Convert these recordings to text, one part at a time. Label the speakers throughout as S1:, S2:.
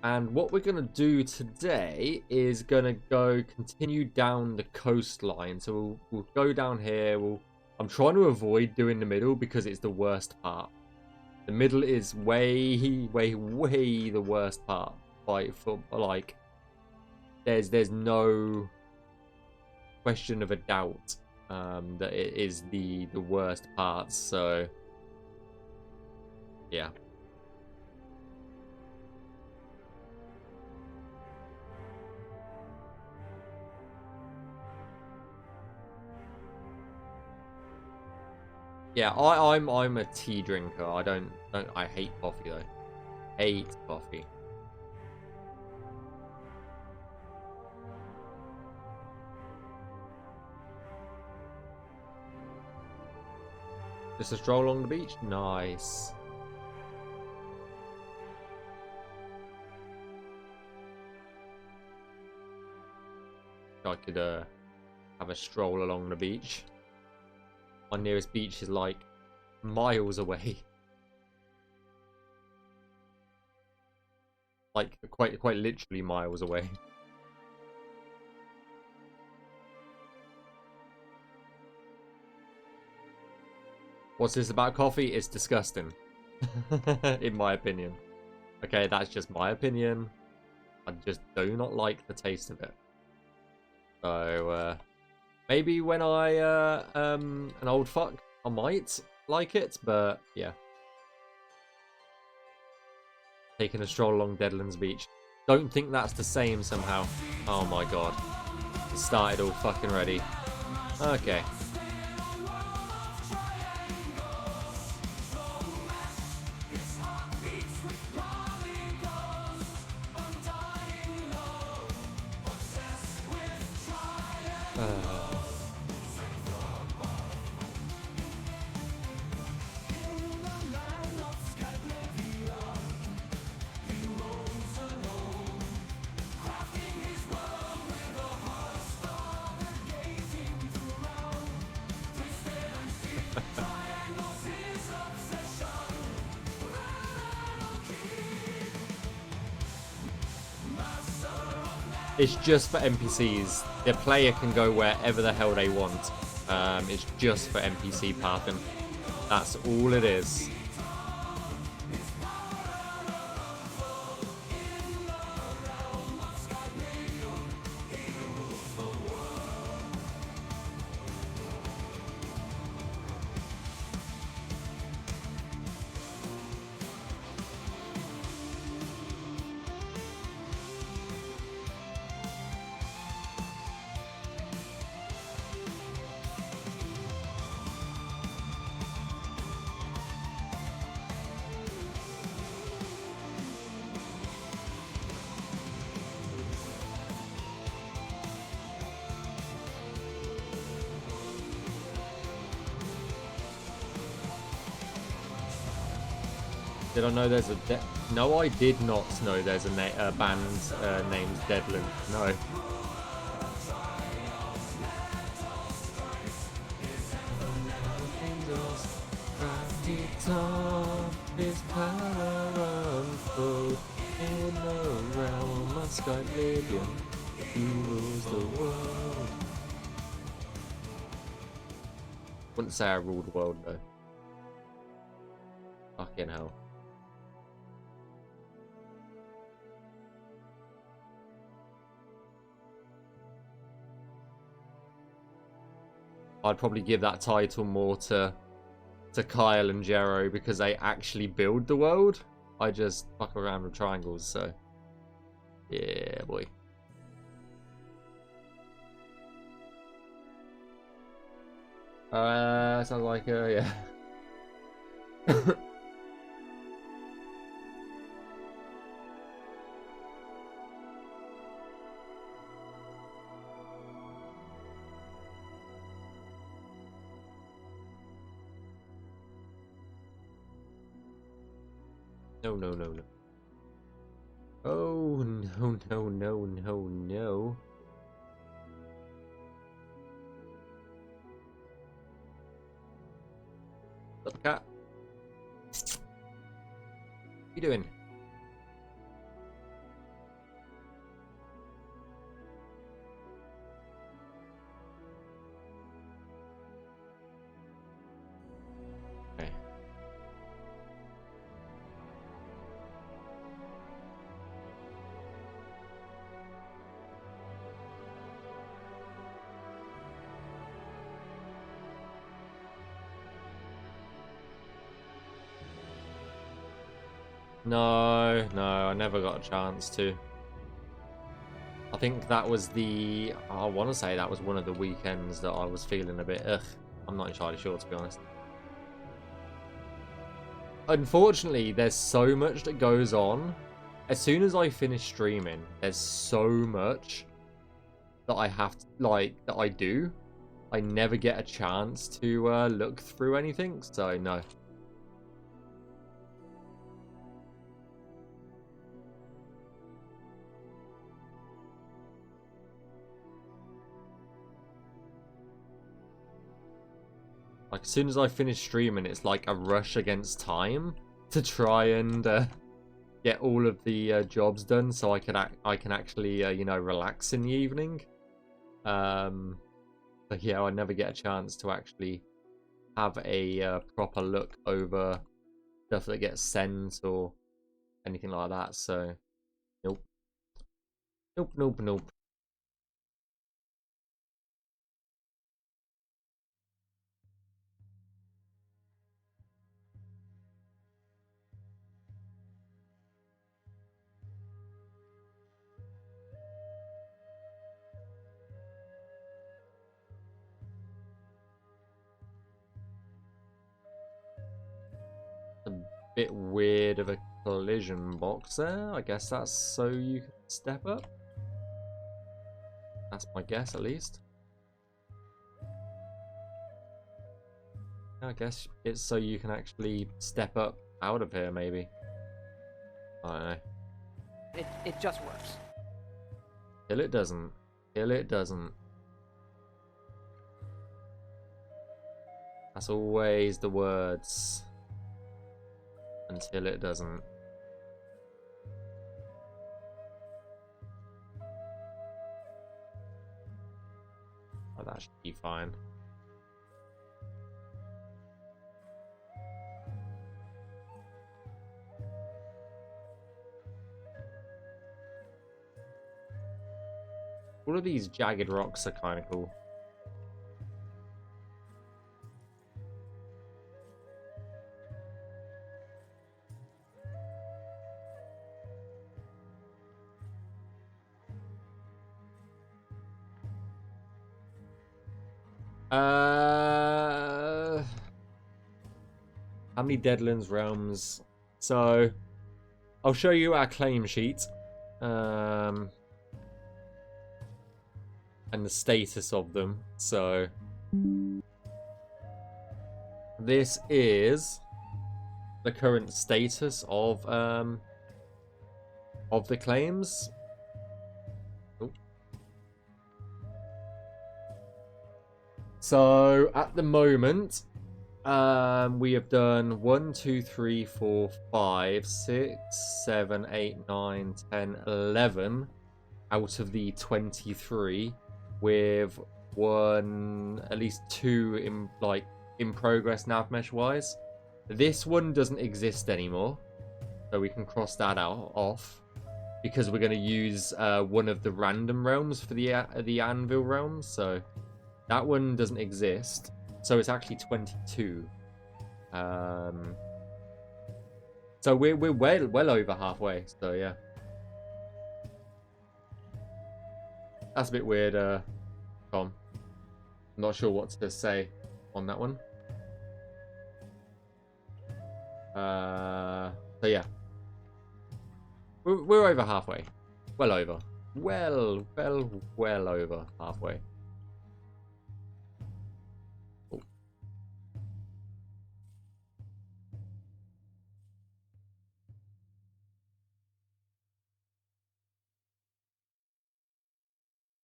S1: And what we're going to do today is going to continue down the coastline. So we'll go down here. I'm trying to avoid doing the middle because it's the worst part. The middle is way the worst part. Like, there's no question of a doubt that it is the worst part. So yeah. Yeah, I'm a tea drinker. I hate coffee though. Hate coffee. Just a stroll along the beach? Nice. I could have a stroll along the beach. My nearest beach is like miles away. Like quite literally miles away. What's this about coffee? It's disgusting. In my opinion. Okay, that's just my opinion. I just do not like the taste of it. So, maybe when I, an old fuck, I might like it, but yeah. Taking a stroll along Deadlands Beach. Don't think that's the same somehow. Oh my god. It started all fucking ready. Okay. It's just for NPCs. The player can go wherever the hell they want. It's just for NPC pathing. That's all it is. Did I know there's a No, I did not know there's a band named Deadlands. No. Skyblivion, he rules the world. Wouldn't say I ruled the world though. Fucking hell. I'd probably give that title more to Kyle and Jero because they actually build the world. I just fuck around with triangles, so yeah, boy. Sounds like yeah. No, no, no, no. Oh, no, no, no, no, no. What's up, cat? What you doing? No, I never got a chance to. I think that was I want to say that was one of the weekends that I was feeling a bit, ugh. I'm not entirely sure, to be honest. Unfortunately, there's so much that goes on. As soon as I finish streaming, there's so much that I have to, that I do. I never get a chance to look through anything, so no. Like, as soon as I finish streaming, it's like a rush against time to try and get all of the jobs done, so I can actually you know, relax in the evening. But yeah, I never get a chance to actually have a proper look over stuff that gets sent or anything like that. So nope, nope. A bit weird of a collision box there. I guess that's so you can step up. That's my guess, at least. I guess it's so you can actually step up out of here, maybe. I don't know.
S2: It just works.
S1: Till it doesn't. Till it doesn't. That's always the words. Until it doesn't. Oh, that should be fine. All of these jagged rocks are kind of cool. How many Deadlands realms? So, I'll show you our claim sheet. And the status of them. So, this is the current status of the claims. Ooh. So, at the moment, we have done 1, 2, 3, 4, 5, 6, 7, 8, 9, 10, 11 out of the 23, with at least 2 in progress Navmesh wise. This one doesn't exist anymore, so we can cross that off because we're going to use one of the random realms for the Anvil realm. So that one doesn't exist. So it's actually 22. So we're well over halfway. So yeah, that's a bit weird, Tom. I'm not sure what to say on that one. So yeah, we're over halfway. Well over. Well over halfway.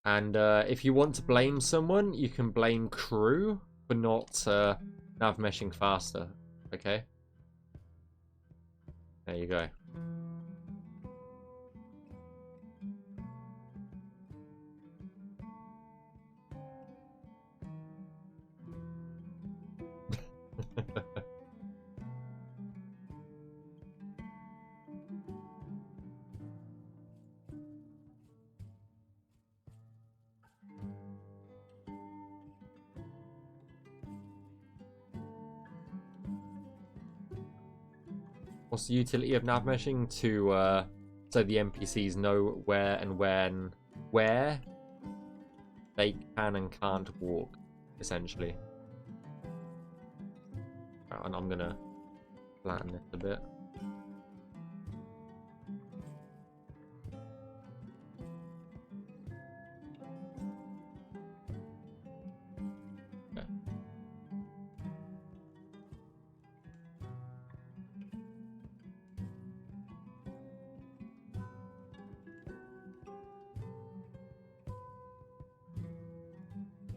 S1: And if you want to blame someone, you can blame crew for not navmeshing faster. Okay? There you go. What's the utility of navmeshing? To so the NPCs know where and where they can and can't walk, essentially. Right, and I'm gonna flatten it a bit.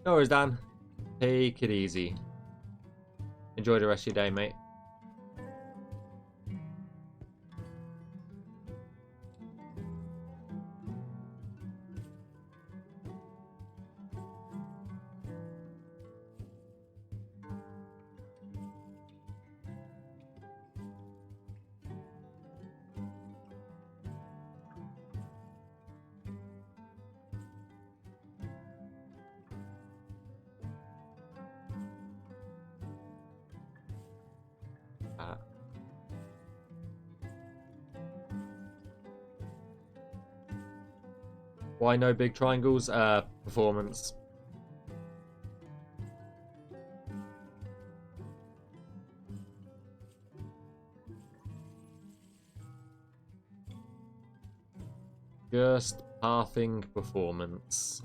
S1: No worries, Dan. Take it easy. Enjoy the rest of your day, mate. Why no big triangles? Performance. Just pathing performance.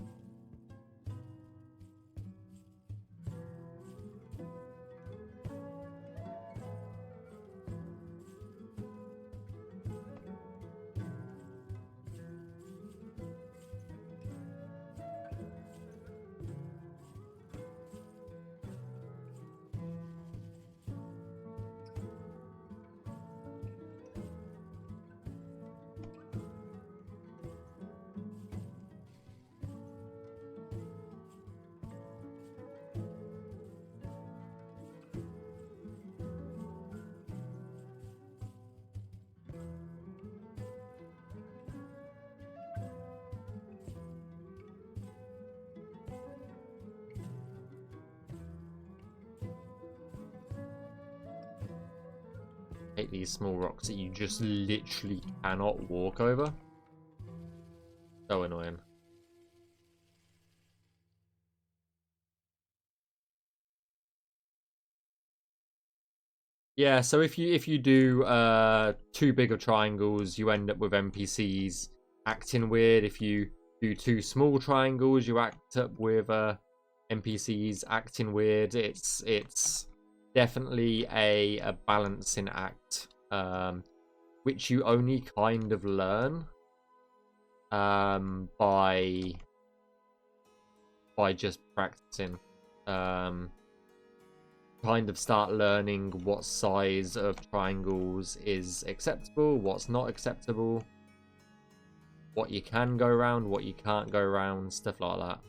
S1: Hate these small rocks that you just literally cannot walk over. So annoying. Yeah, so if you do too big of triangles, you end up with NPCs acting weird. If you do too small triangles, you act up with NPCs acting weird. It's definitely a balancing act, which you only kind of learn by just practicing. Kind of start learning what size of triangles is acceptable, what's not acceptable, what you can go around, what you can't go around, stuff like that.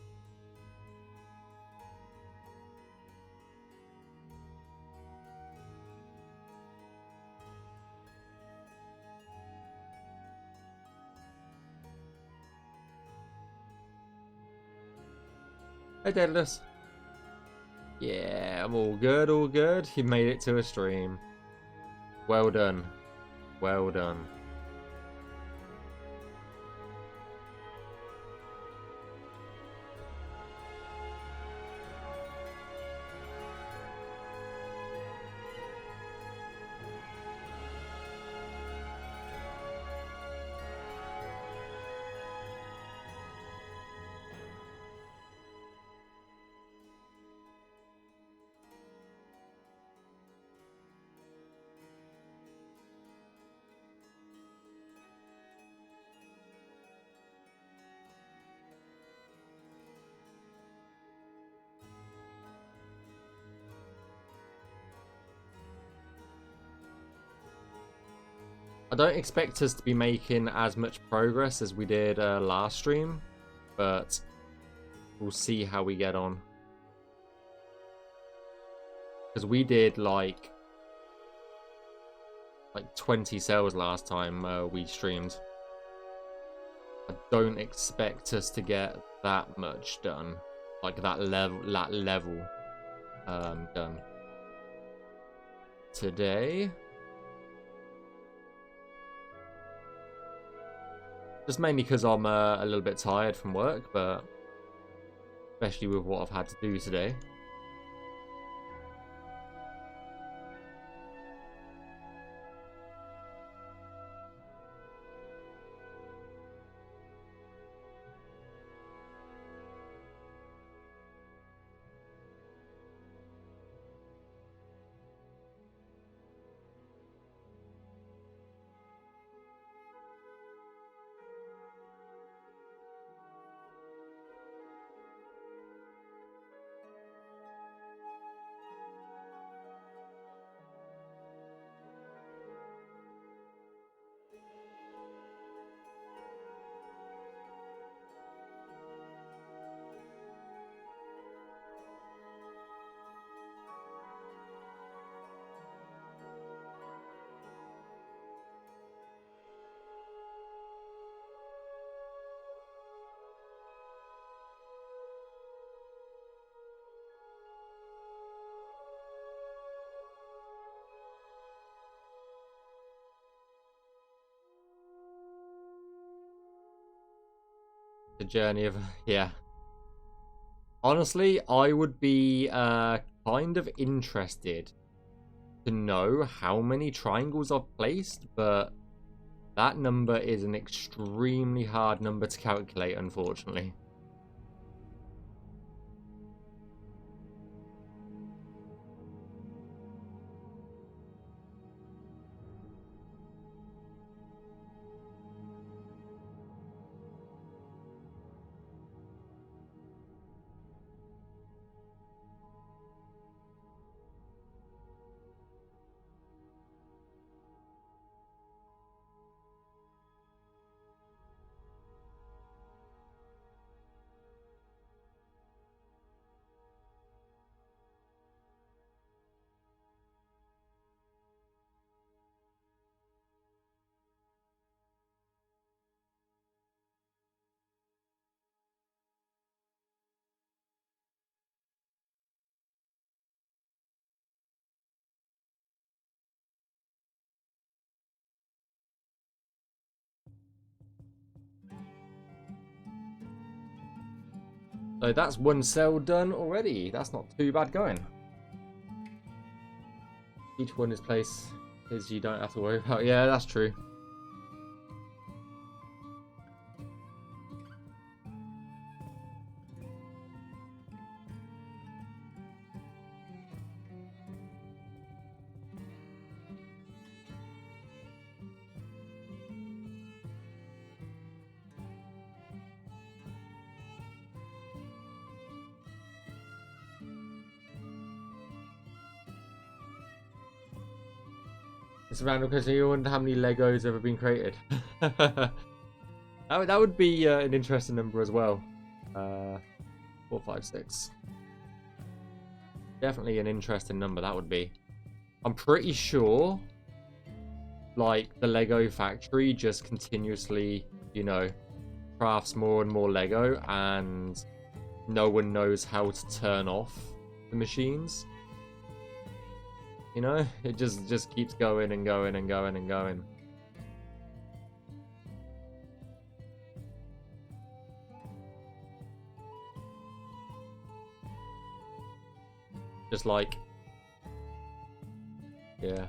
S1: Hey, Deadlands. Yeah, I'm all good, all good. You made it to a stream. Well done. Well done. I don't expect us to be making as much progress as we did last stream, but we'll see how we get on. Because we did like 20 cells last time we streamed. I don't expect us to get that much done, like that level done today. Just mainly because I'm a little bit tired from work, but especially with what I've had to do today. The journey of, yeah. Honestly, I would be kind of interested to know how many triangles I've placed, but that number is an extremely hard number to calculate, unfortunately. So that's one cell done already. That's not too bad going. Each one is placed is you don't have to worry about. Yeah, that's true. It's a random question. You wonder how many Legos ever been created? that would be an interesting number as well. 4, 5, 6. Definitely an interesting number. That would be. I'm pretty sure, like the Lego factory just continuously, you know, crafts more and more Lego, and no one knows how to turn off the machines. You know, it just keeps going and going and going and going. Just like, yeah.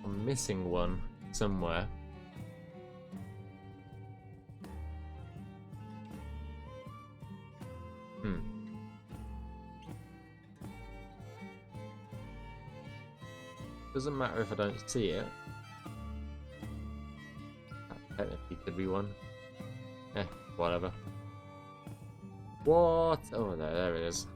S1: I'm missing one somewhere. Doesn't matter if I don't see it. That technically could be one. Whatever. What? Oh, there it is.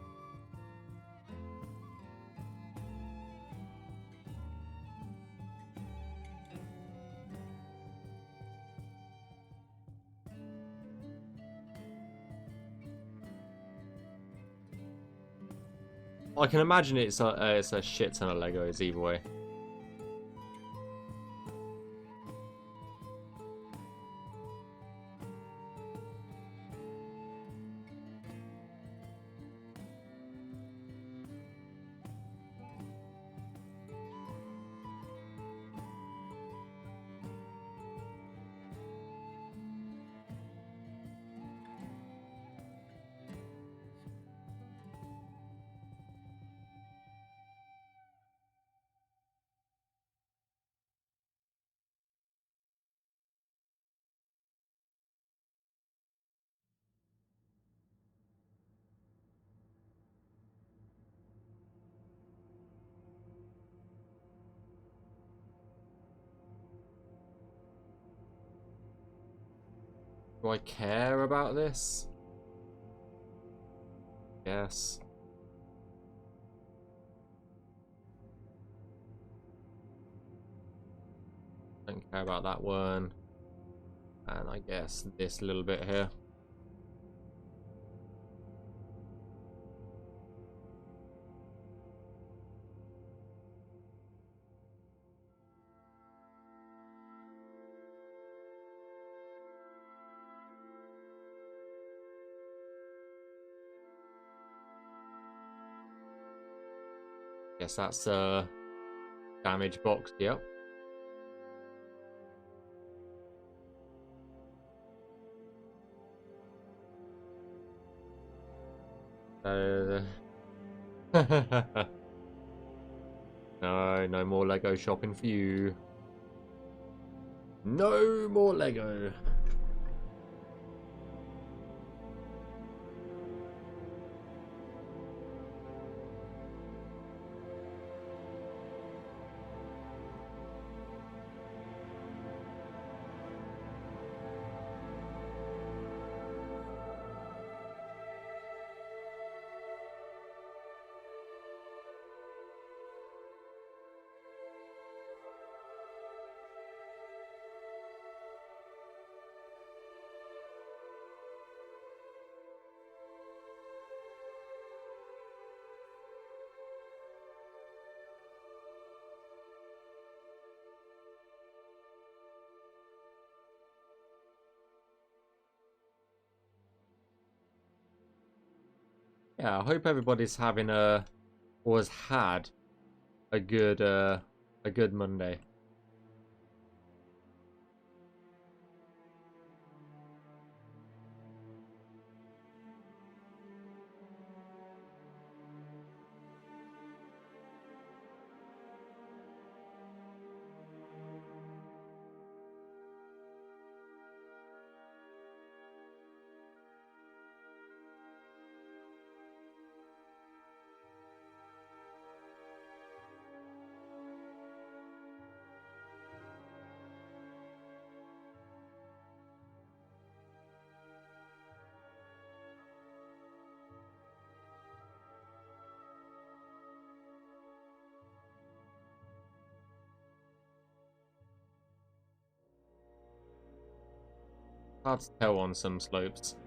S1: I can imagine it's a shit ton of Legos either way. Do I care about this? Yes. Don't care about that one. And I guess this little bit here. Guess that's a damage box, yep. No more Lego shopping for you. No more Lego. Yeah, I hope everybody's having or has had a good Monday. Hard to tell on some slopes.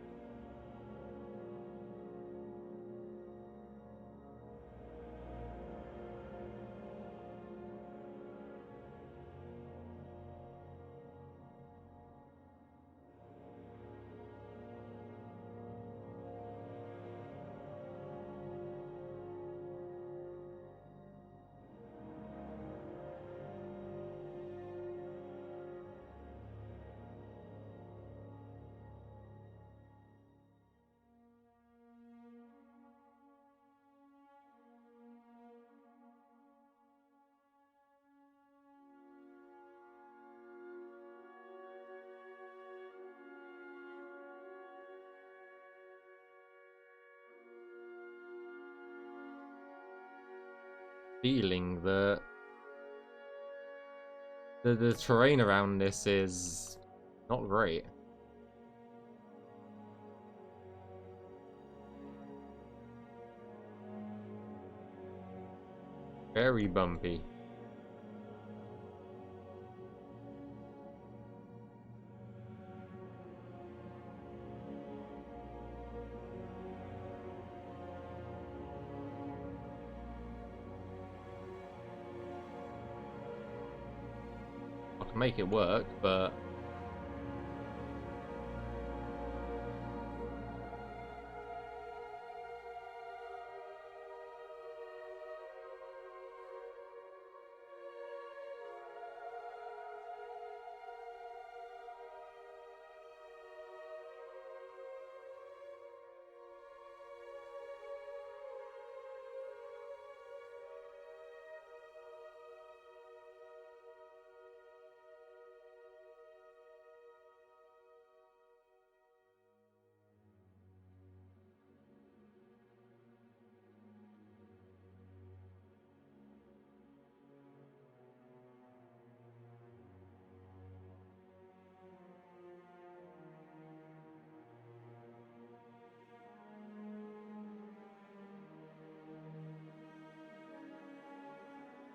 S1: Feeling that the terrain around this is not great. Very bumpy. make it work, but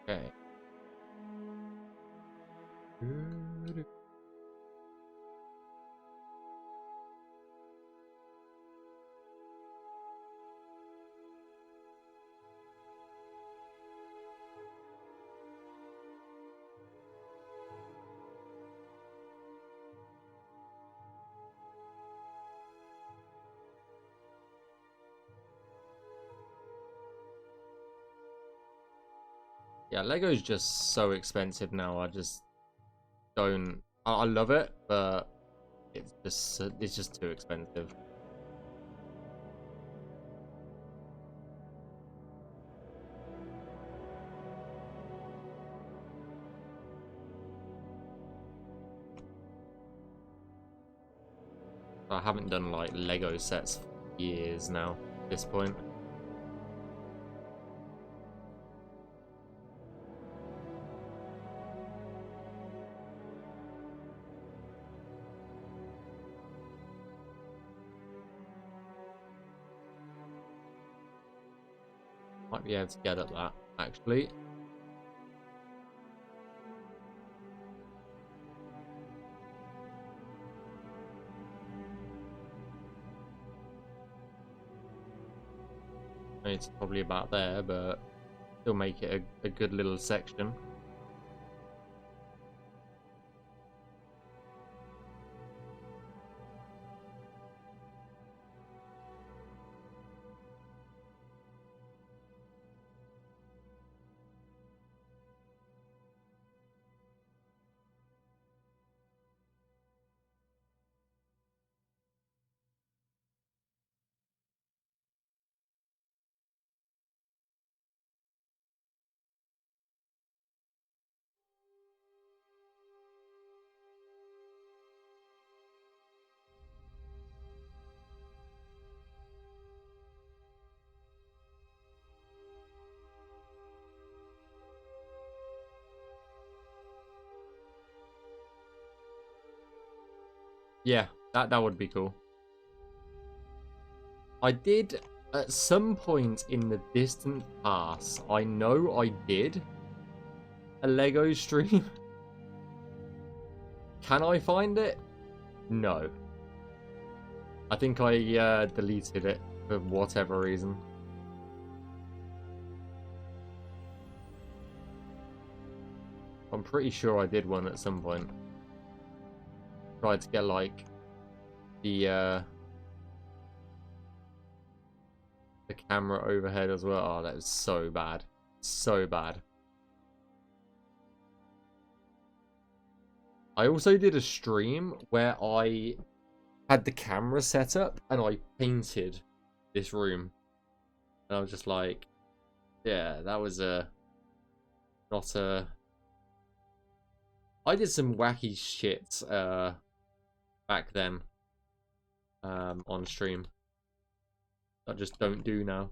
S1: okay. Yeah, Lego's just so expensive now. I just don't. I love it, but it's just too expensive. I haven't done like Lego sets for years now at this point. Might be able to get at that actually. It's probably about there, but still make it a good little section. Yeah, that would be cool. I did at some point in the distant past. I know I did a Lego stream. Can I find it? No. I think I deleted it for whatever reason. I'm pretty sure I did one at some point. Tried to get like the camera overhead as well. Oh, that was so bad. So bad. I also did a stream where I had the camera set up and I painted this room. And I was just like, yeah, that was not a... I did some wacky shit back then on stream. I just don't do now.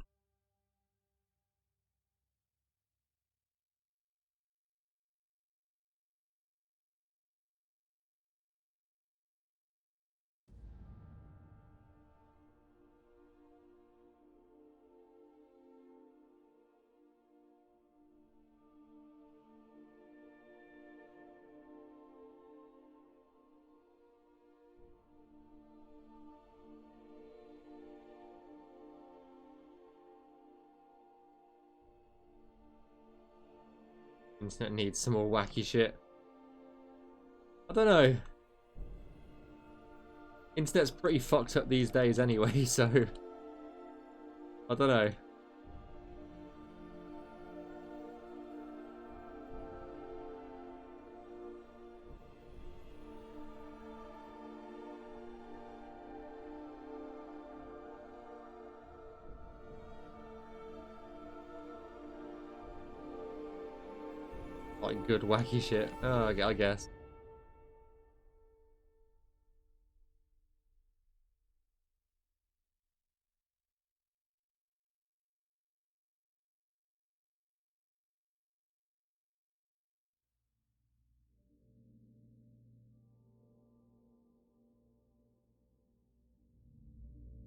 S1: Internet needs some more wacky shit. I don't know. Internet's pretty fucked up these days anyway, so I don't know. Like good wacky shit. Oh, I guess.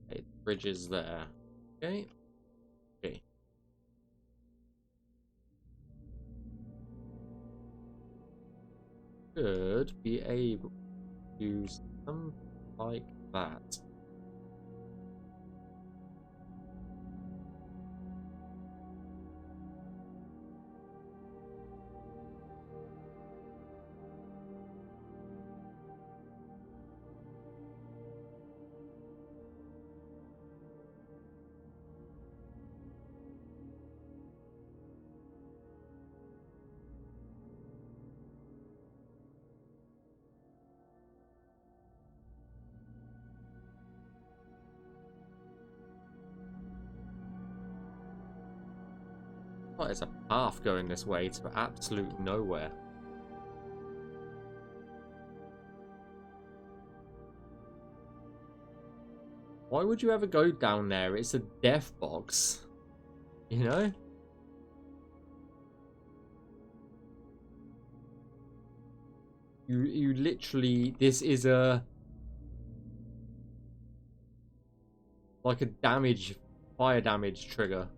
S1: Okay, the bridge is there. Okay. Okay. Should be able to do something like that. Oh, there's a path going this way to absolute nowhere. Why would you ever go down there? It's a death box. You know? You literally, this is a like a fire damage trigger.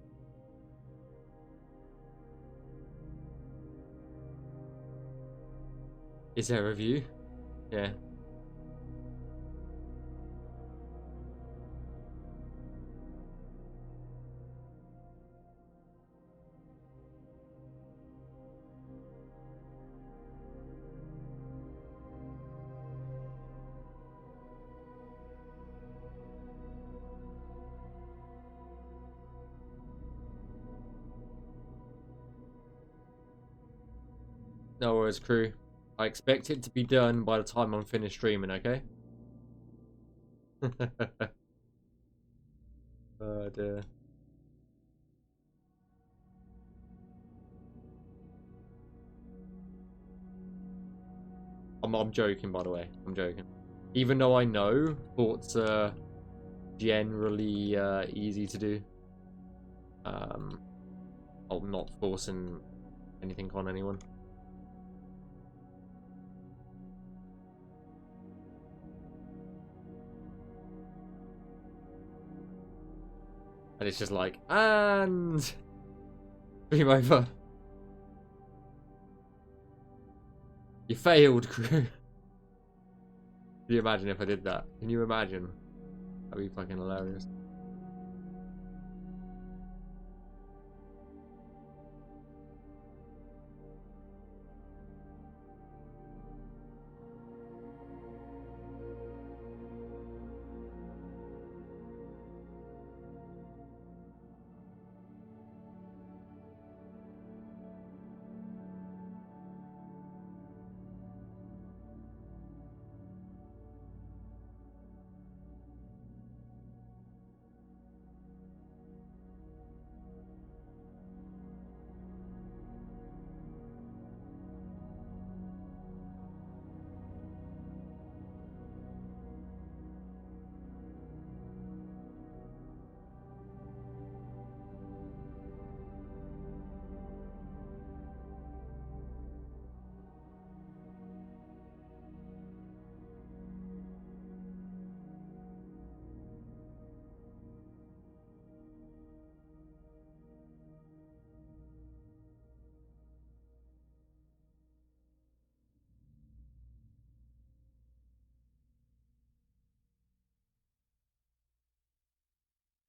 S1: Is there a view? Yeah. No worries, crew. I expect it to be done by the time I'm finished streaming, okay? Oh dear. I'm joking, by the way. I'm joking. Even though I know thoughts are generally easy to do. I'm not forcing anything on anyone. And it's just like, and stream over. You failed, crew. Can you imagine if I did that? Can you imagine? That'd be fucking hilarious.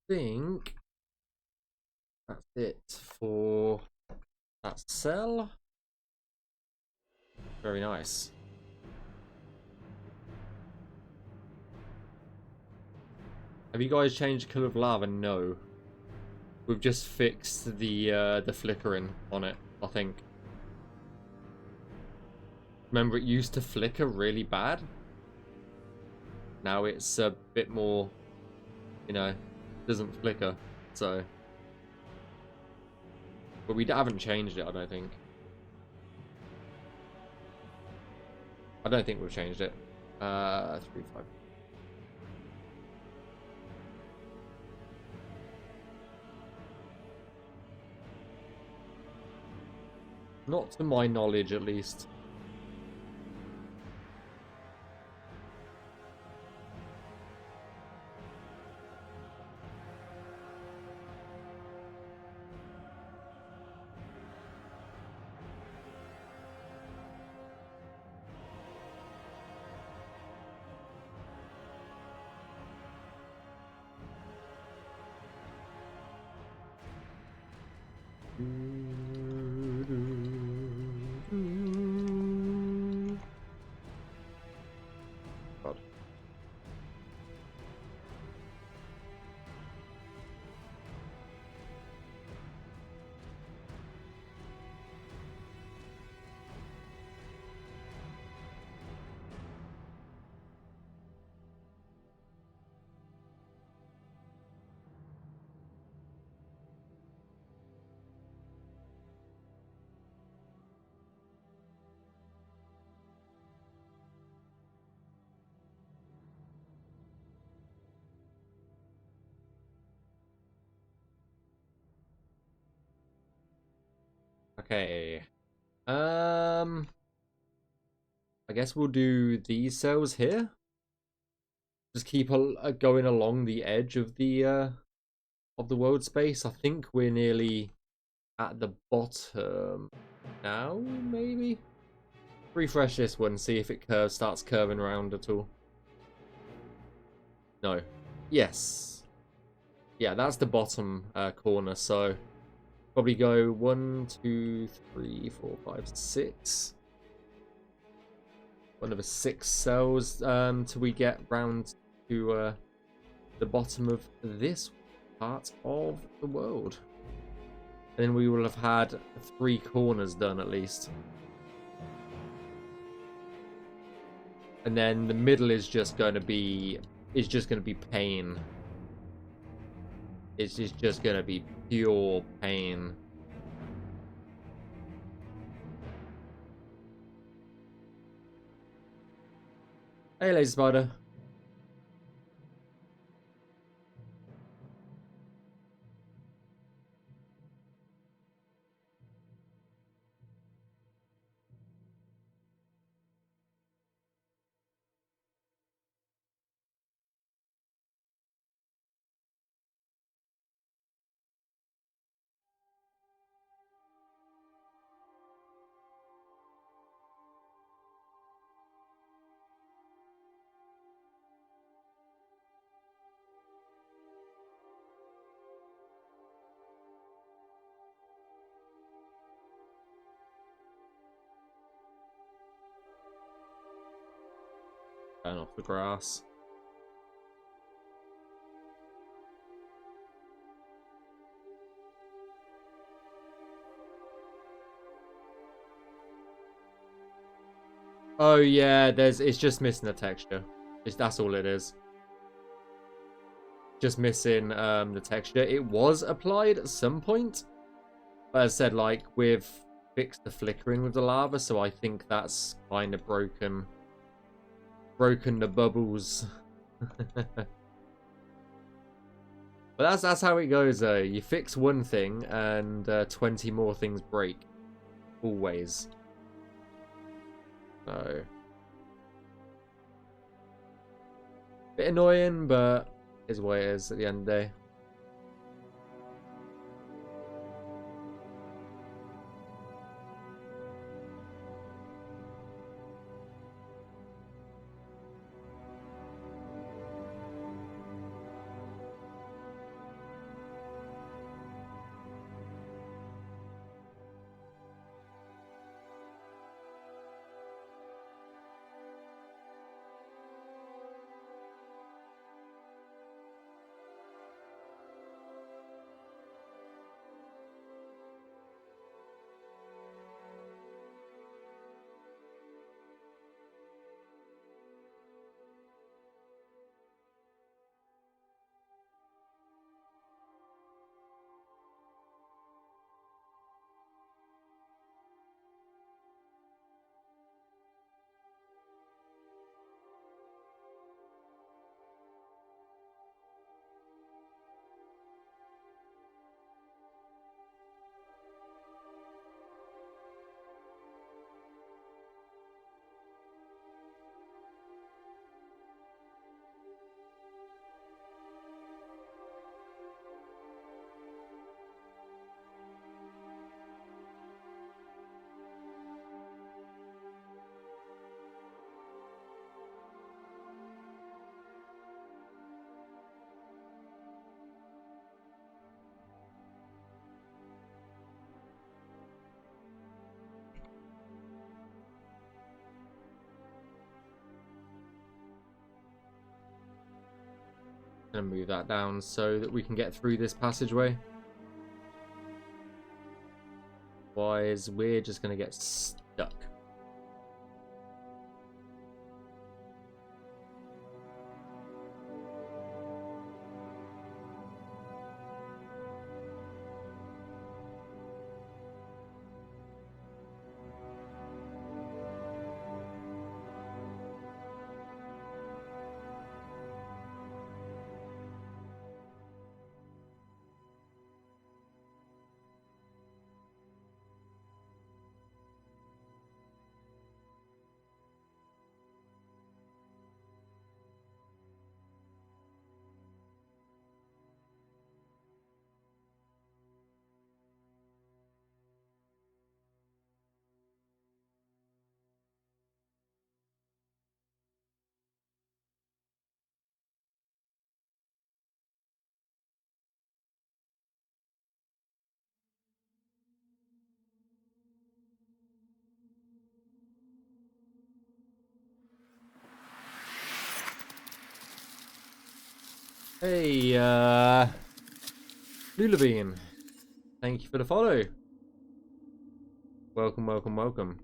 S1: Think that's it for that cell. Very nice. Have you guys changed the colour of lava? No. We've just fixed the flickering on it, I think. Remember, it used to flicker really bad. Now it's a bit more, you know, doesn't flicker. So, but we haven't changed it, I don't think. I don't think we've changed it. 3, 5. Not to my knowledge, at least. God. Okay. I guess we'll do these cells here. Just keep going along the edge of the world space. I think we're nearly at the bottom now, maybe? Refresh this one, see if it starts curving around at all. No. Yes. Yeah, that's the bottom corner, so probably go 1, 2, 3, 4, 5, 6. One of the 6 cells till we get round to the bottom of this part of the world. And then we will have had 3 corners done at least. And then the middle is just going to be pain. It's just going to be pure pain. Hey, lazy spider. Turn off the grass. Oh yeah, it's just missing the texture. That's all it is. Just missing the texture. It was applied at some point, but as I said, like we've fixed the flickering with the lava, so I think that's kind of broken the bubbles. But that's how it goes. You fix one thing and 20 more things break, always. So bit annoying, but is what it is at the end of the day. Gonna move that down so that we can get through this passageway. Otherwise, we're just gonna get stuck. Hey, Lulabean. Thank you for the follow. Welcome, welcome, welcome.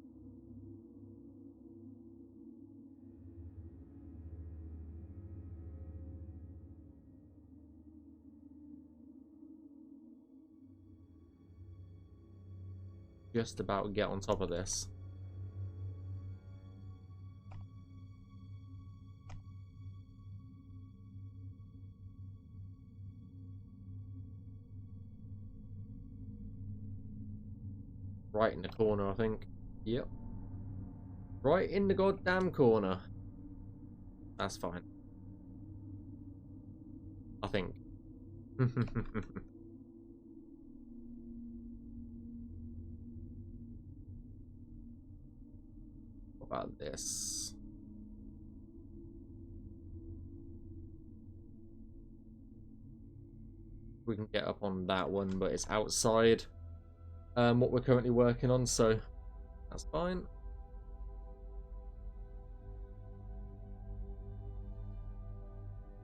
S1: Just about to get on top of this. Right in the corner, I think. Yep. Right in the goddamn corner. That's fine. I think. What about this? We can get up on that one, but it's outside what we're currently working on, so that's fine.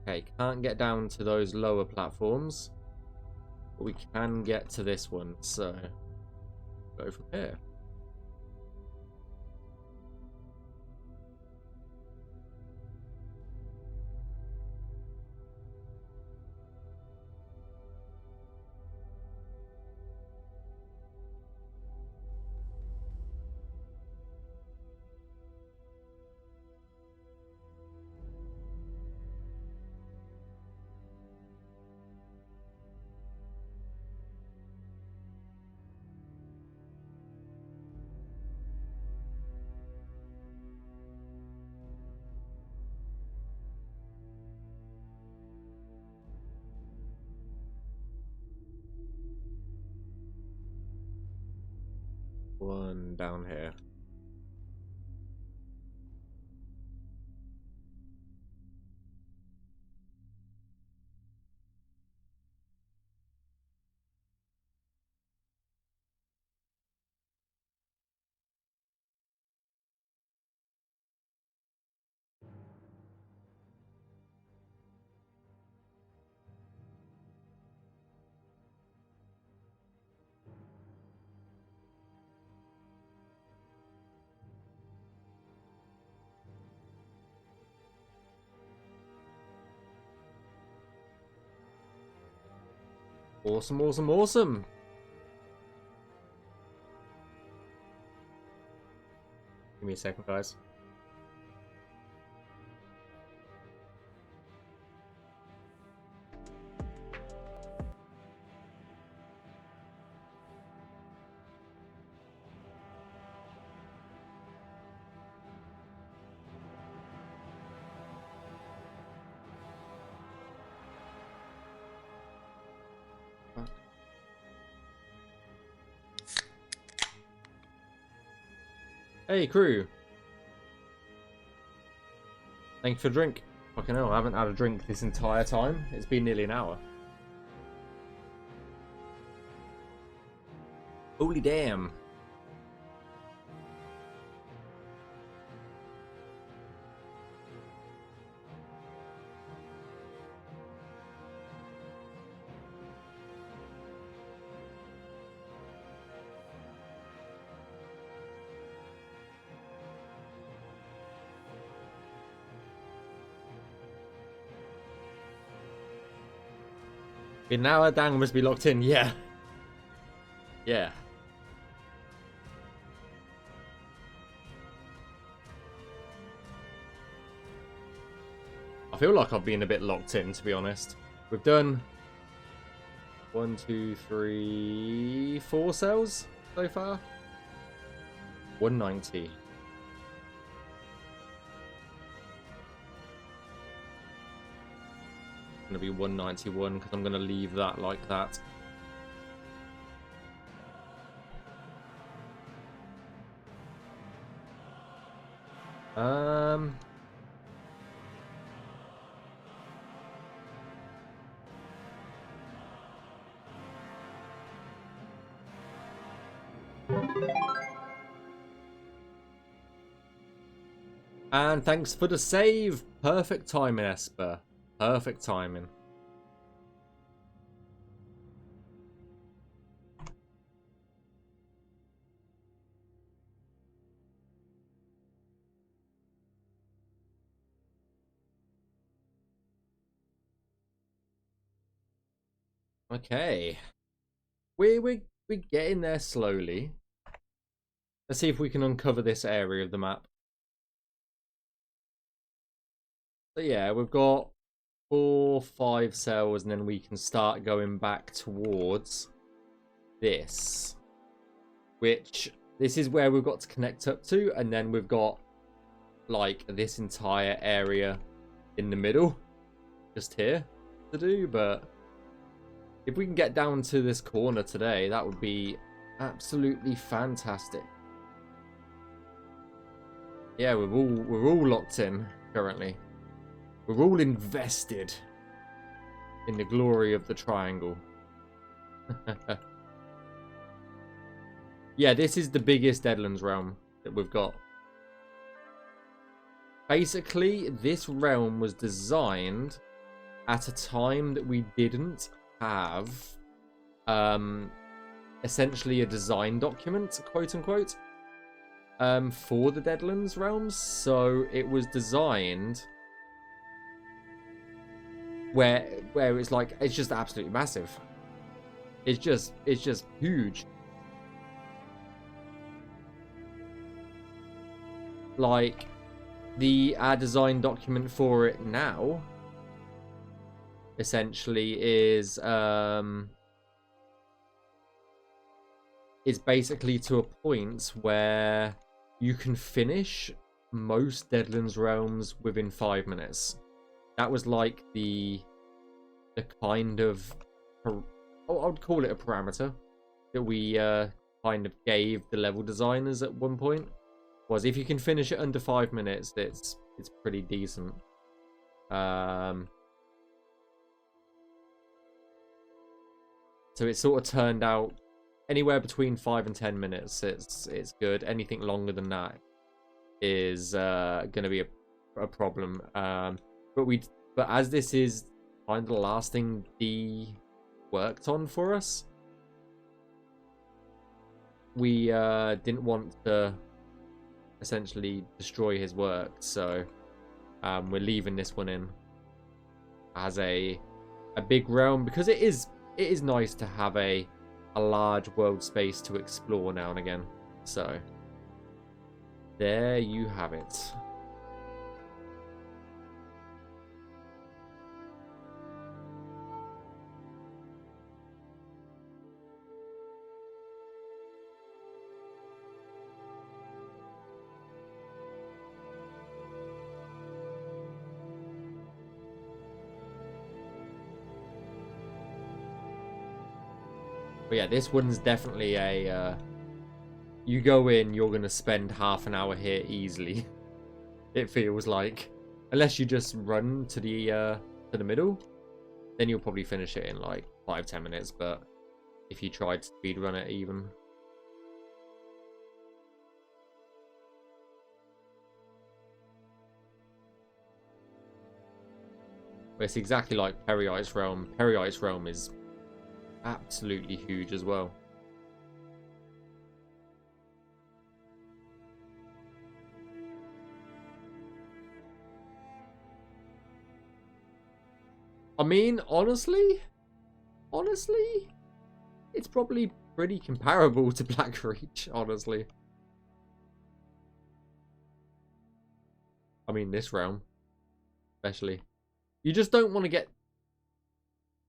S1: Okay, can't get down to those lower platforms, but we can get to this one, so go from here. One down here. Awesome, awesome, awesome. Give me a second, guys. Hey, crew. Thank you for the drink. Fucking hell, I haven't had a drink this entire time. It's been nearly an hour. Holy damn. Now Dang must be locked in. Yeah. Yeah. I feel like I've been a bit locked in, to be honest. We've done 1, 2, 3, 4 cells so far. 190. Going to be 191 because I'm going to leave that like that. And thanks for the save. Perfect timing, Esper. Perfect timing. Okay. We're getting there slowly. Let's see if we can uncover this area of the map. So yeah, we've got 4, 5 cells, and then we can start going back towards this. Which, this is where we've got to connect up to, and then we've got, like, this entire area in the middle, just here, to do, but if we can get down to this corner today, that would be absolutely fantastic. Yeah, we're all locked in currently. We're all invested in the glory of the triangle. Yeah, this is the biggest Deadlands realm that we've got. Basically, this realm was designed at a time that we didn't have essentially a design document, quote unquote, for the Deadlands realms. So it was designed where it's like, it's just absolutely massive. It's just huge. Like, our design document for it now essentially is basically to a point where you can finish most Deadlands realms within 5 minutes. That was like the kind of, I would call it a parameter that we kind of gave the level designers at one point. Was if you can finish it under 5 minutes, it's pretty decent. So it sort of turned out anywhere between 5 and 10 minutes. It's good. Anything longer than that is going to be a problem. But as this is kind of the last thing D worked on for us, we didn't want to essentially destroy his work, so we're leaving this one in as a big realm, because it is nice to have a large world space to explore now and again. So there you have it. But yeah, this one's definitely a you go in, you're gonna spend half an hour here easily. It feels like, unless you just run to the middle, then you'll probably finish it in like 5-10 minutes. But if you tried to speed run it even, but it's exactly like Periite's Realm. Periite's Realm is absolutely huge as well. I mean, honestly, honestly, it's probably pretty comparable to Blackreach, honestly. I mean, this realm, especially. You just don't want to get...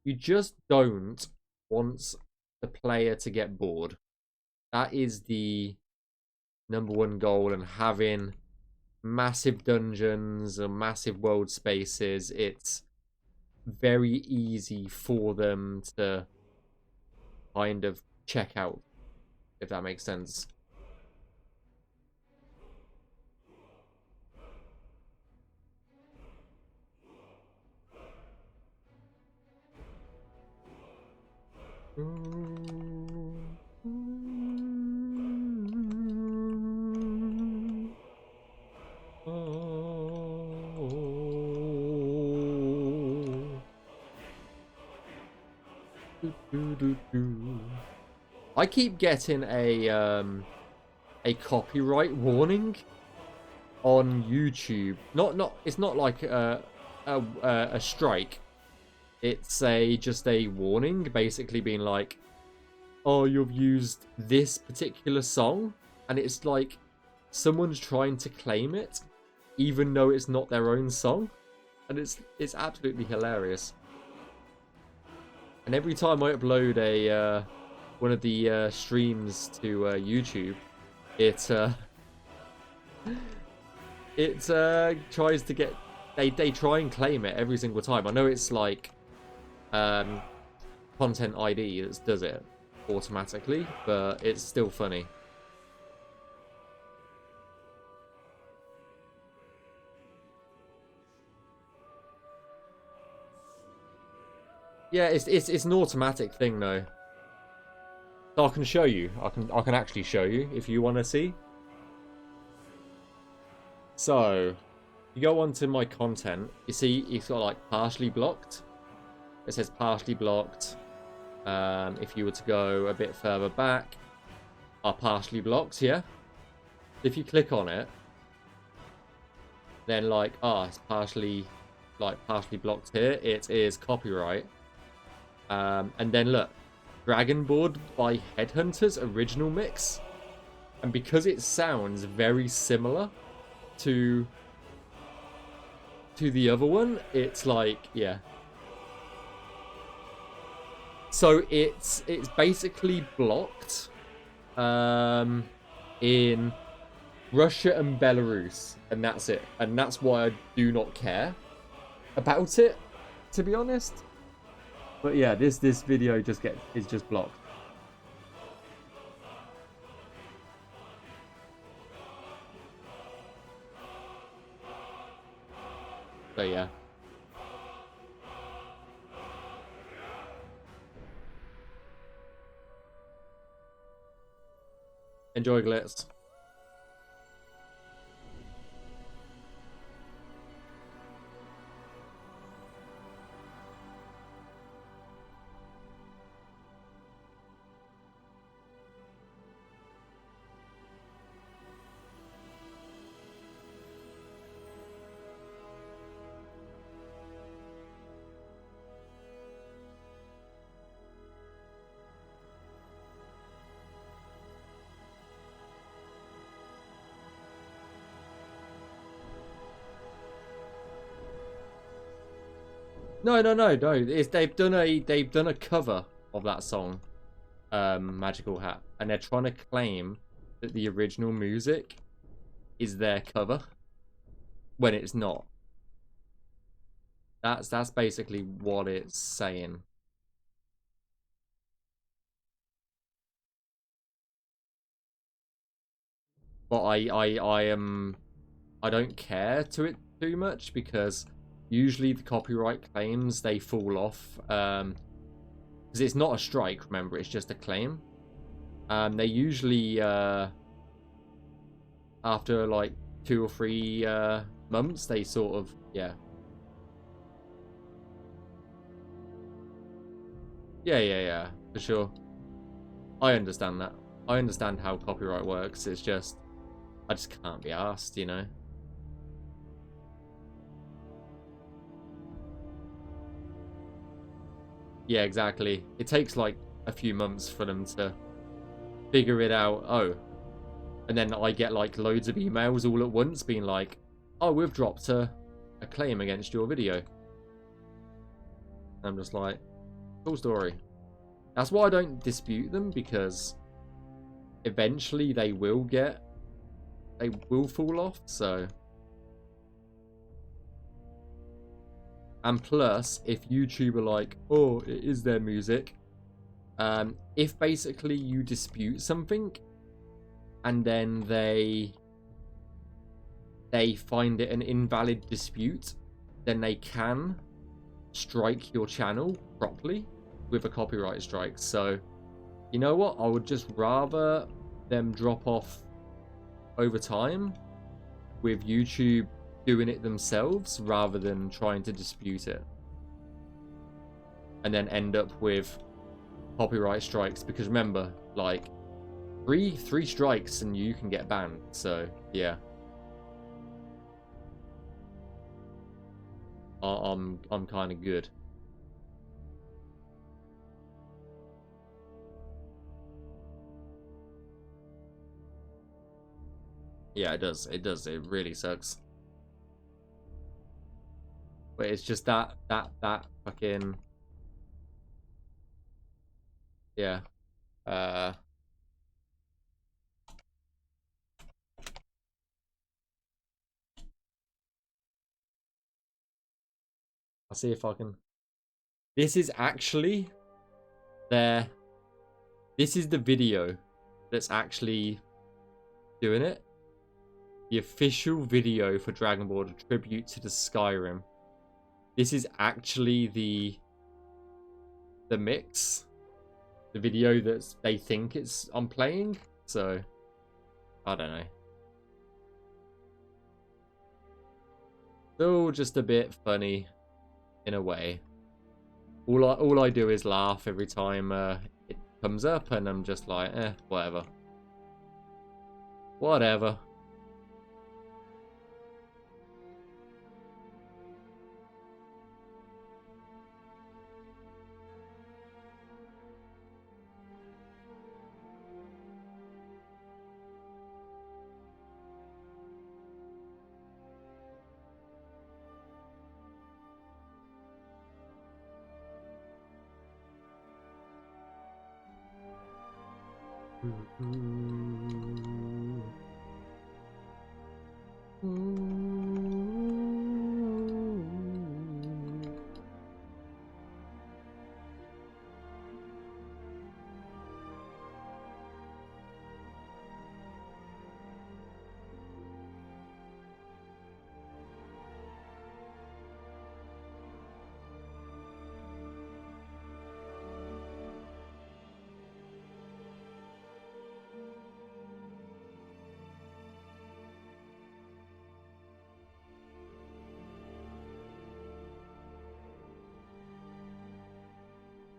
S1: You just don't want the player to get bored. That is the #1 goal, and having massive dungeons and massive world spaces, it's very easy for them to kind of check out, if that makes sense. I keep getting a copyright warning on YouTube. It's not like a strike. It's just a warning, basically being like, "Oh, you've used this particular song," and it's like someone's trying to claim it, even though it's not their own song, and it's absolutely hilarious. And every time I upload a one of the streams to YouTube, it tries to get they try and claim it every single time. I know it's like content ID that does it automatically, but it's still funny. Yeah, it's an automatic thing though. So I can show you. I can actually show you if you want to see. So you go onto my content. You see, it's got like partially blocked. It says partially blocked. If you were to go a bit further back, are partially blocked here. If you click on it, then like, it's partially blocked here. It is copyright. And then look, Dragonboard by Headhunters original mix, and because it sounds very similar to the other one, it's like, yeah. So it's basically blocked in Russia and Belarus, and that's it. And that's why I do not care about it, to be honest. But yeah, this video is just blocked. So yeah. Enjoy, Glitz. No. They've done a cover of that song, Magical Hat, and they're trying to claim that the original music is their cover when it's not. That's basically what it's saying. But I don't care to it too much, because usually the copyright claims, they fall off because it's not a strike, remember, it's just a claim. They usually after like 2 or 3 months, they sort of, yeah, for sure. I understand that. I understand how copyright works. It's just, I just can't be asked, you know. Yeah, exactly. It takes like a few months for them to figure it out. Oh, and then I get like loads of emails all at once being like, oh, we've dropped a claim against your video. I'm just like, cool story. That's why I don't dispute them, because eventually they will fall off, so. And plus, if YouTube are like, oh, it is their music, if basically you dispute something and then they find it an invalid dispute, then they can strike your channel properly with a copyright strike. So, you know what? I would just rather them drop off over time with YouTube doing it themselves rather than trying to dispute it and then end up with copyright strikes. Because remember, like three strikes and you can get banned. So yeah, I'm kind of good. Yeah, it does. It does. It really sucks. But it's just that fucking, yeah. I'll see if I can. This is actually their. This is the video that's actually doing it. The official video for Dragon Ball, a tribute to the Skyrim. This is actually the mix, the video that they think I'm playing. So I don't know. Still just a bit funny in a way. All I do is laugh every time it comes up, and I'm just like, whatever. Whatever.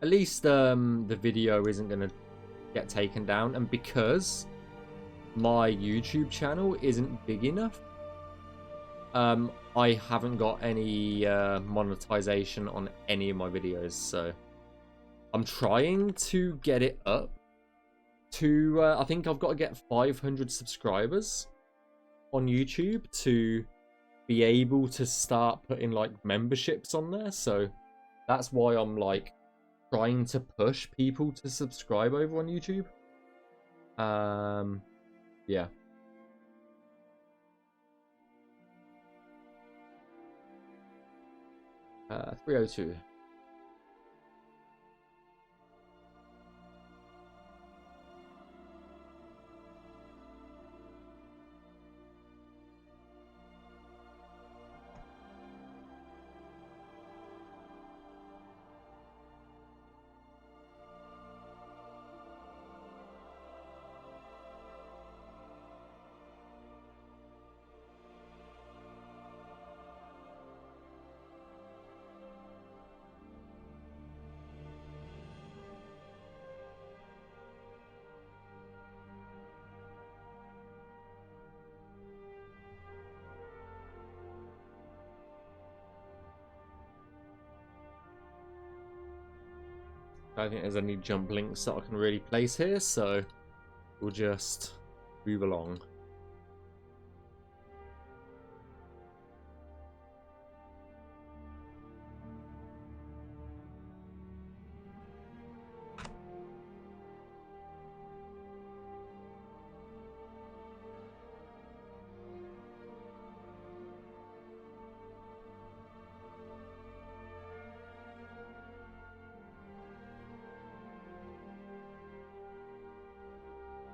S1: At least the video isn't gonna get taken down, and because my YouTube channel isn't big enough, I haven't got any monetization on any of my videos, so I'm trying to get it up to I think I've got to get 500 subscribers on YouTube to be able to start putting like memberships on there. So that's why I'm like trying to push people to subscribe over on YouTube. Yeah. Uh, 302. don't think there's any jump links that I can really place here, so we'll just move along.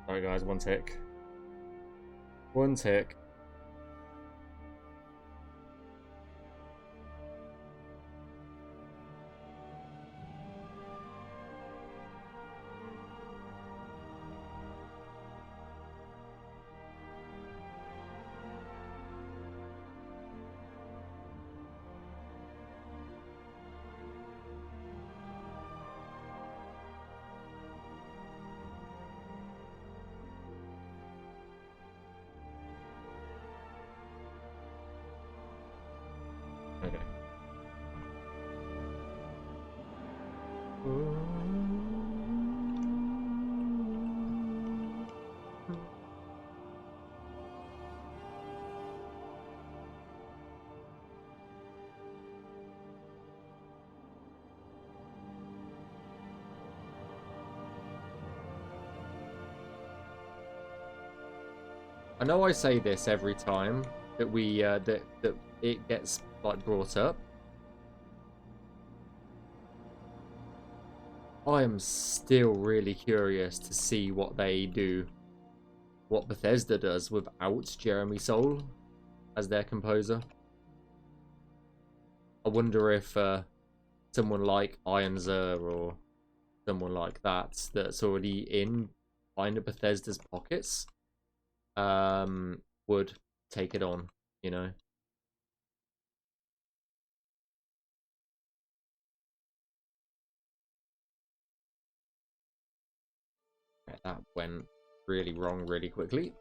S1: Alright guys, one tick. One tick. Okay. I know I say this every time that we that it gets like brought up. I am still really curious to see what they do, what Bethesda does without Jeremy Soule as their composer. I wonder if someone like Iron Zur or someone like that that's already in kind of Bethesda's pockets would take it on, you know. That went really wrong really quickly.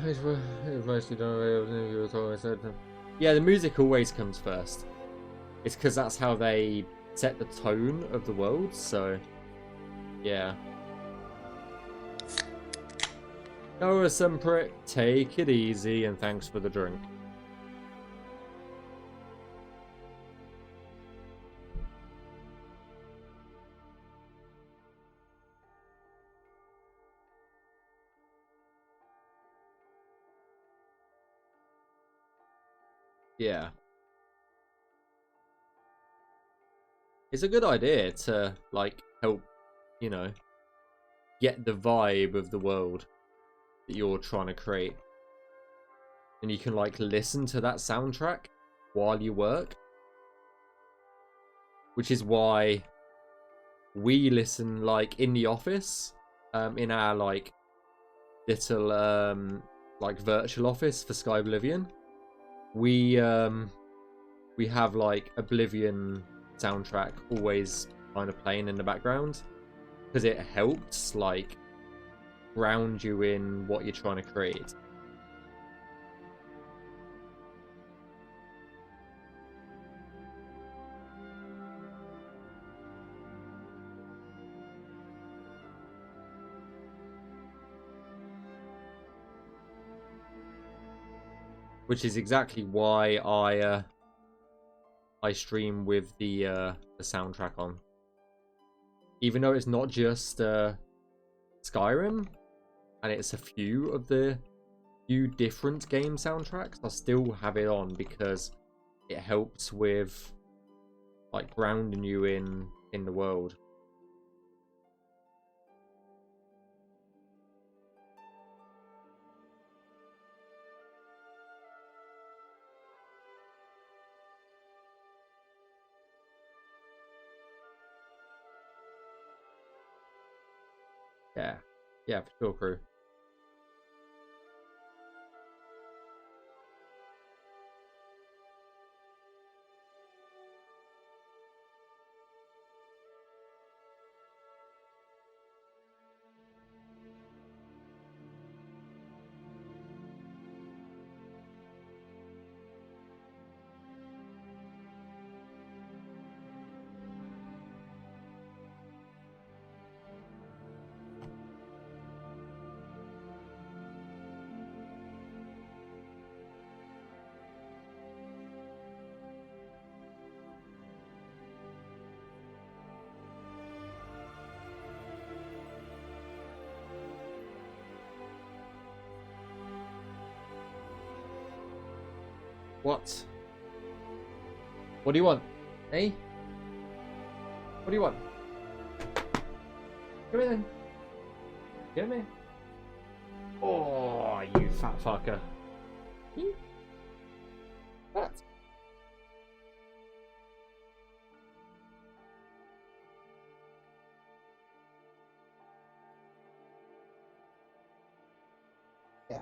S1: It's mostly done. Yeah, the music always comes first. It's because that's how they set the tone of the world, so yeah. Oh, some prick, take it easy, and thanks for the drink. Yeah. It's a good idea to, like, help, you know, get the vibe of the world that you're trying to create. And you can, like, listen to that soundtrack while you work. Which is why we listen, like, in the office, in our, like, little, like, virtual office for Skyblivion. We have, like, Oblivion soundtrack always kind of playing in the background because it helps, like, ground you in what you're trying to create. Which is exactly why I stream with the soundtrack on. Even though it's not just Skyrim, and it's a few of the few different game soundtracks, I'll still have it on because it helps with like grounding you in the world. Yeah, yeah, for sure, crew. What? What do you want? Hey? What do you want? Come here then. Come here. Oh, you fat fucker. What? Yeah.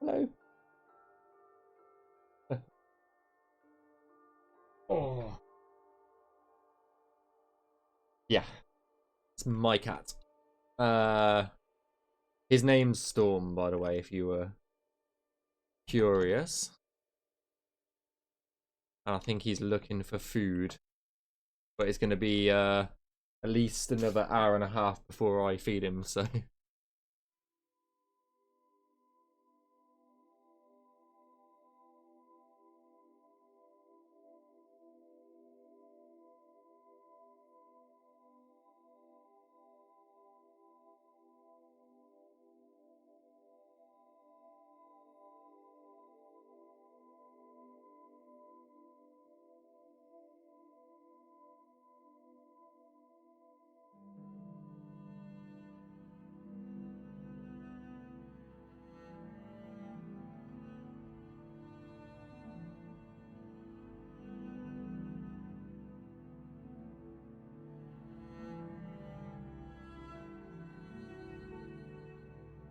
S1: Hello. Oh. Yeah. It's my cat. His name's Storm, by the way, if you were curious. And I think he's looking for food. But it's going to be at least another hour and a half before I feed him, so...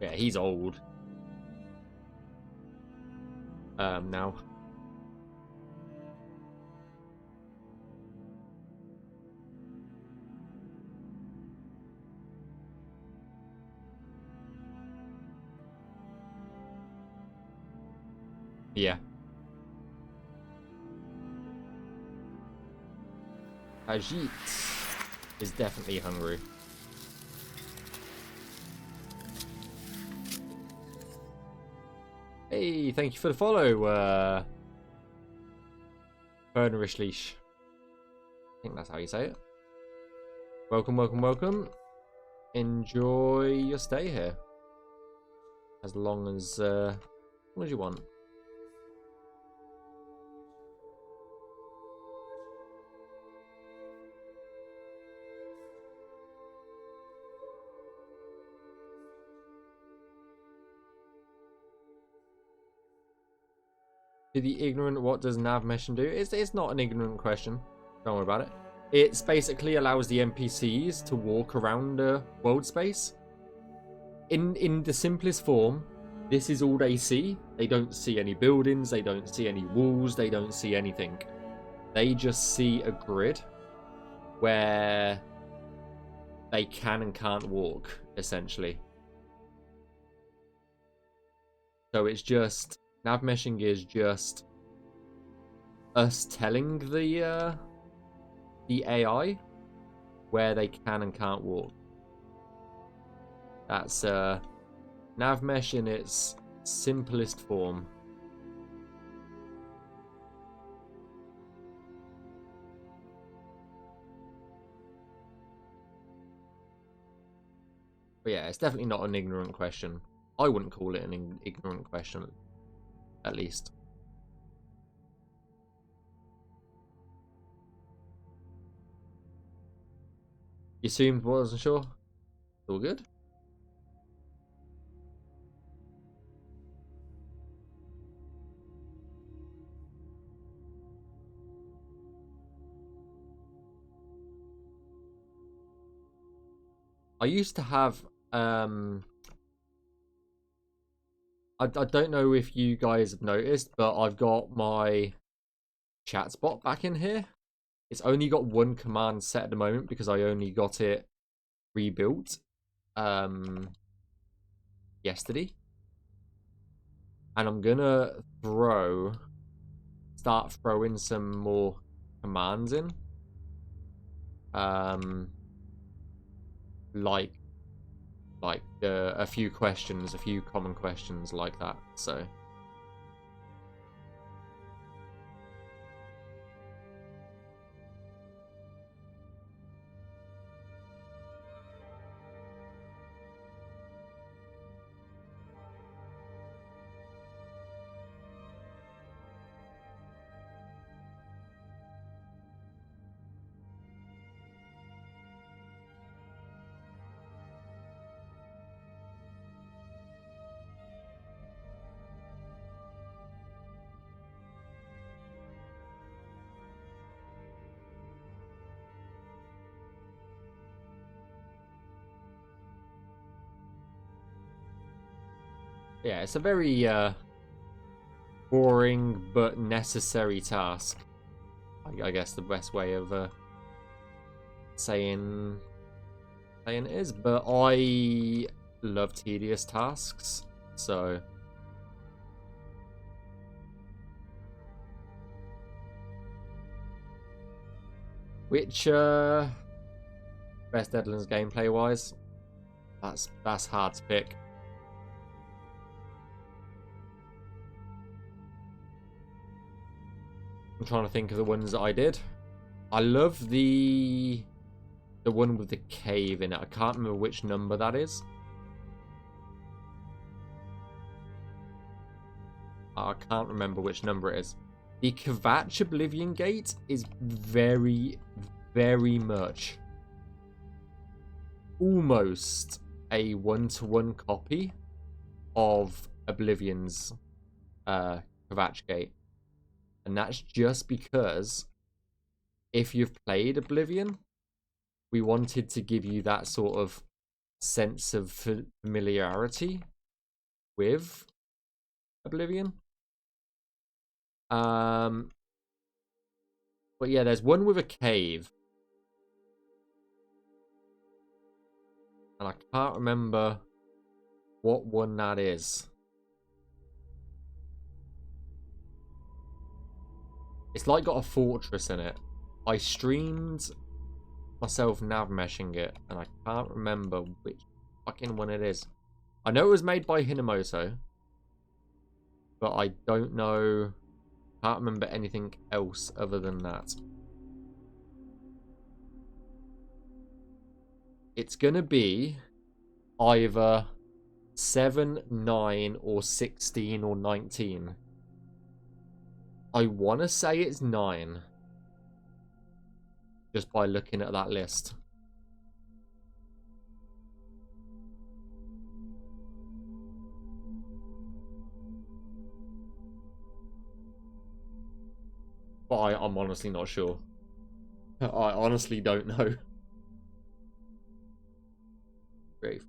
S1: Yeah, he's old. Now. Yeah. Ajit is definitely hungry. Hey, thank you for the follow, Bernerish Leash. I think that's how you say it. Welcome, welcome, welcome. Enjoy your stay here. As long as you want. To the ignorant, what does Navmeshing do? It's not an ignorant question. Don't worry about it. It basically allows the NPCs to walk around the world space. In the simplest form, this is all they see. They don't see any buildings, they don't see any walls, they don't see anything. They just see a grid where they can and can't walk, essentially. So it's just... Navmeshing is just us telling the AI where they can and can't walk. That's Navmesh in its simplest form. But yeah, it's definitely not an ignorant question. I wouldn't call it an ignorant question, at least. You assumed wasn't sure? All good? I used to have I don't know if you guys have noticed, but I've got my chat spot back in here. It's only got one command set at the moment because I only got it rebuilt yesterday. And I'm gonna start throwing some more commands in. Like a few questions, a few common questions like that. So yeah, it's a very boring but necessary task. I guess the best way of saying it is. But I love tedious tasks, so which best Deadlands gameplay wise, that's hard to pick. I'm trying to think of the ones that I did. I love the one with the cave in it. I can't remember which number that is. I can't remember which number it is. The Skyblivion gate is very, very much almost a one-to-one copy of Oblivion's Kvatch gate. And that's just because if you've played Oblivion, we wanted to give you that sort of sense of familiarity with Oblivion. But yeah, there's one with a cave. And I can't remember what one that is. It's like got a fortress in it. I streamed myself Navmeshing it, and I can't remember which fucking one it is. I know it was made by Hinamoto, but I don't know. Can't remember anything else other than that. It's gonna be either 7, 9, or 16, or 19. I want to say it's 9. Just by looking at that list. But I'm honestly not sure. I honestly don't know. Great.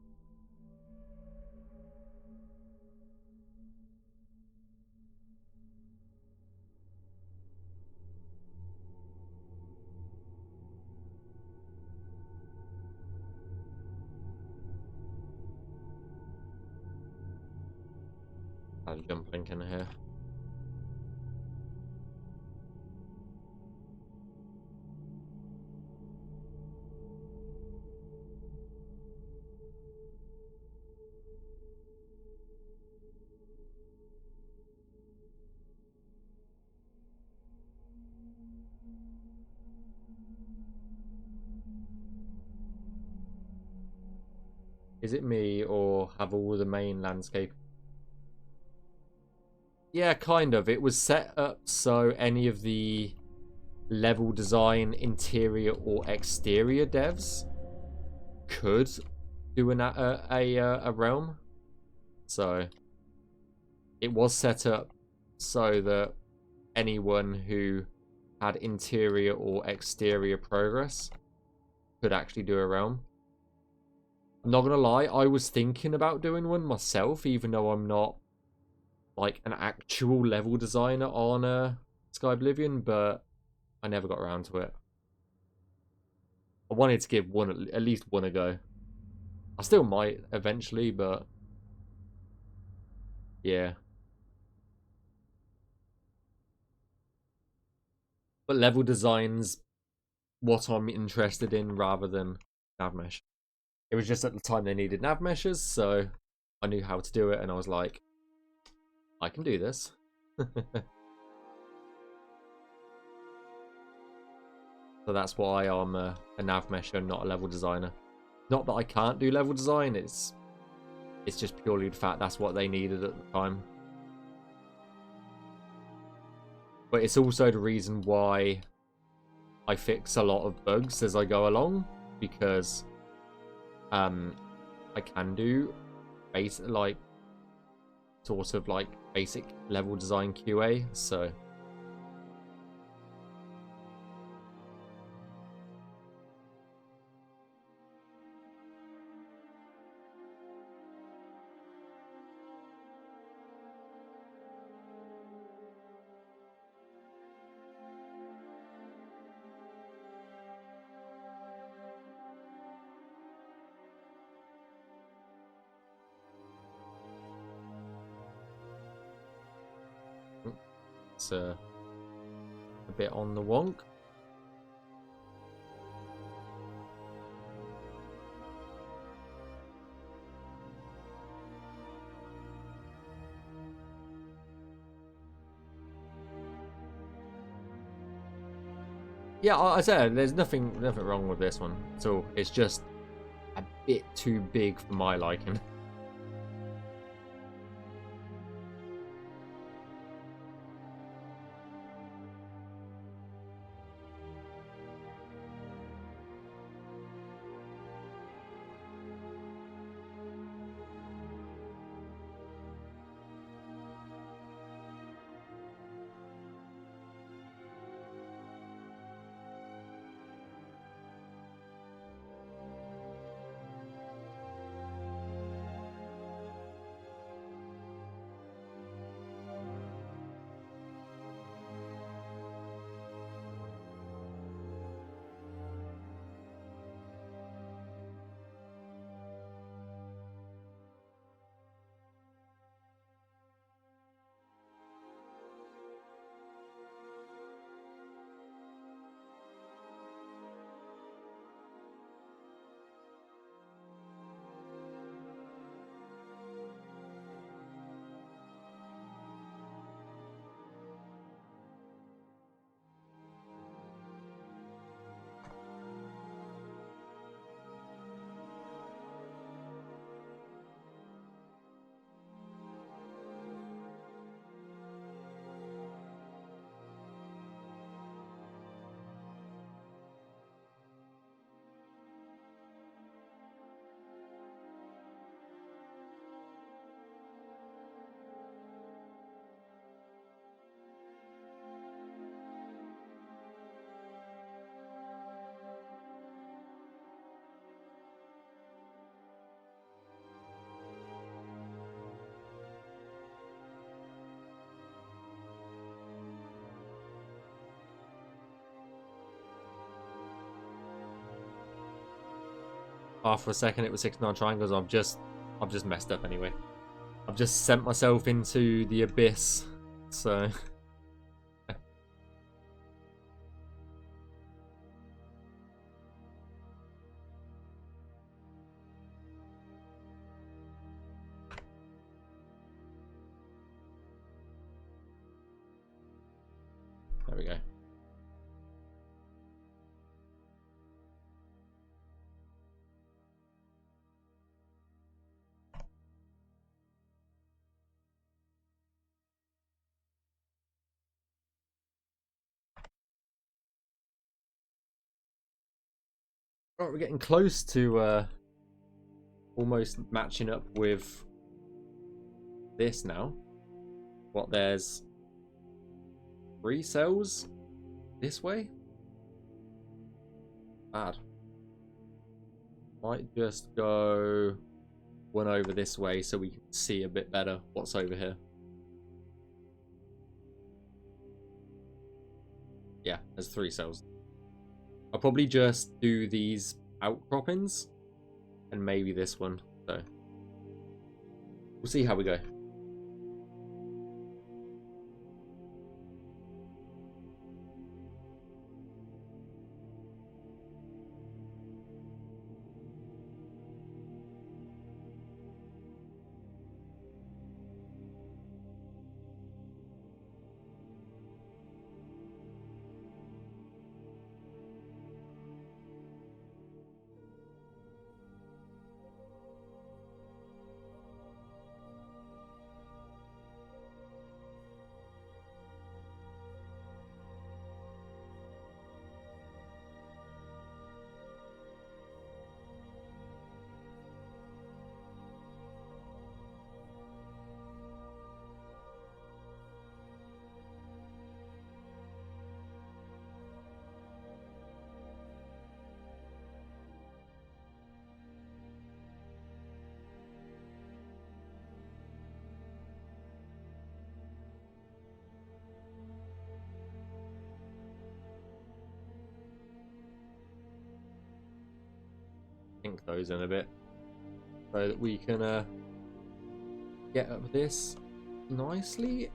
S1: I'll jump link in here. Is it me, or have all the main landscape? Yeah, kind of. It was set up so any of the level design, interior or exterior devs could do a realm. So it was set up so that anyone who had interior or exterior progress could actually do a realm. I'm not gonna lie, I was thinking about doing one myself, even though I'm not like an actual level designer on Skyblivion, but I never got around to it. I wanted to give one at least one a go. I still might eventually, but yeah. But level design's what I'm interested in rather than Navmesh. It was just at the time they needed Navmeshers, so I knew how to do it, and I was like, I can do this. So that's why I'm a Navmesher, not a level designer. Not that I can't do level design, it's just purely the fact that's what they needed at the time. But it's also the reason why I fix a lot of bugs as I go along, because I can do basic, like, sort of like basic level design QA, so it's a bit on the wonk. Yeah, I said there's nothing wrong with this one. So it's just a bit too big for my liking. For a second it was 69 triangles. I've just messed up anyway. I've just sent myself into the abyss. So there we go. Right, we're getting close to almost matching up with this now. What, there's 3 cells this way? Bad. Might just go one over this way so we can see a bit better what's over here. Yeah, there's 3 cells. I'll probably just do these outcroppings and maybe this one. So we'll see how we go. Ink those in a bit so that we can get up this nicely.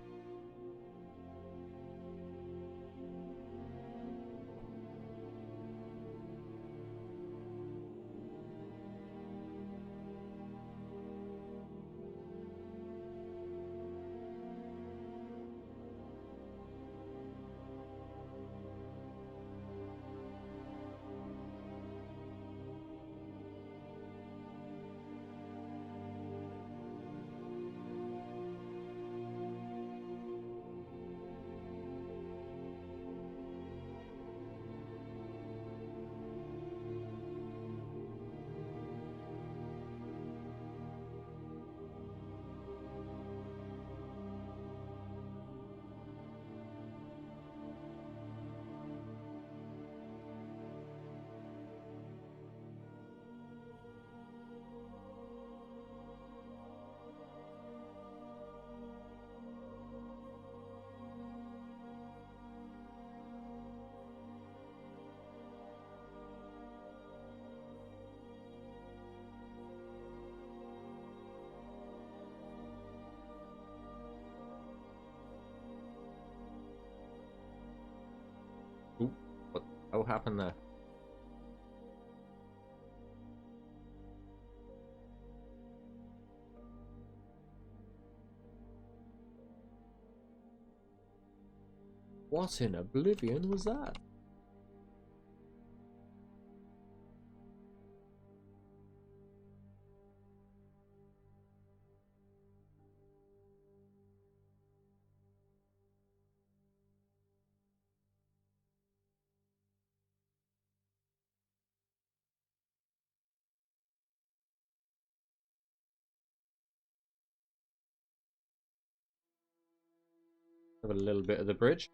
S1: Ooh, what the hell happened there? What in Oblivion was that? Have a little bit of the bridge.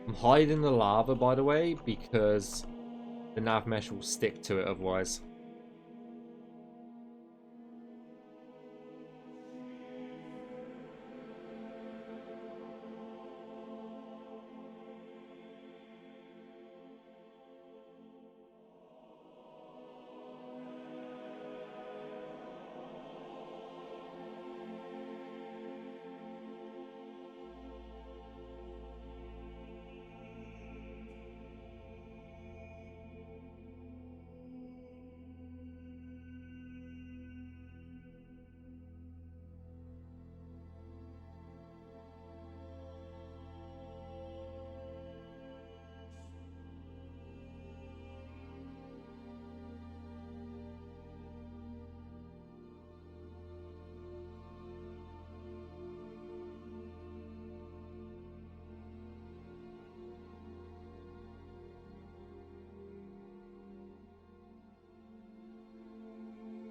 S1: I'm hiding the lava, by the way, because the nav mesh will stick to it otherwise.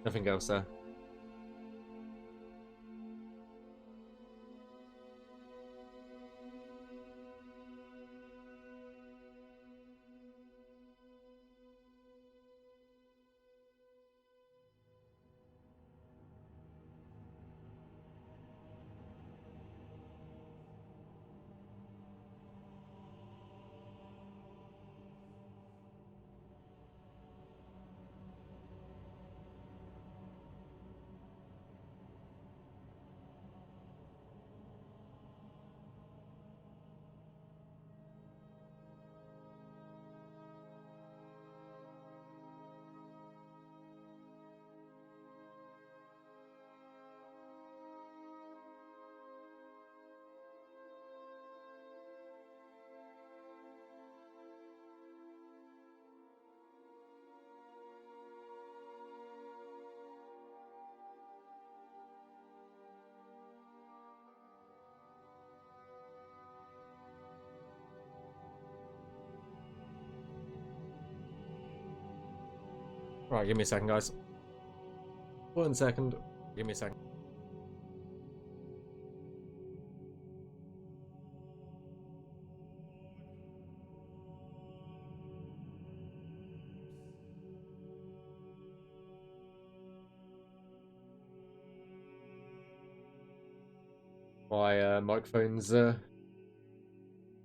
S1: Nothing else there. Right, give me a second, guys. 1 second. Give me a second. My microphone's gone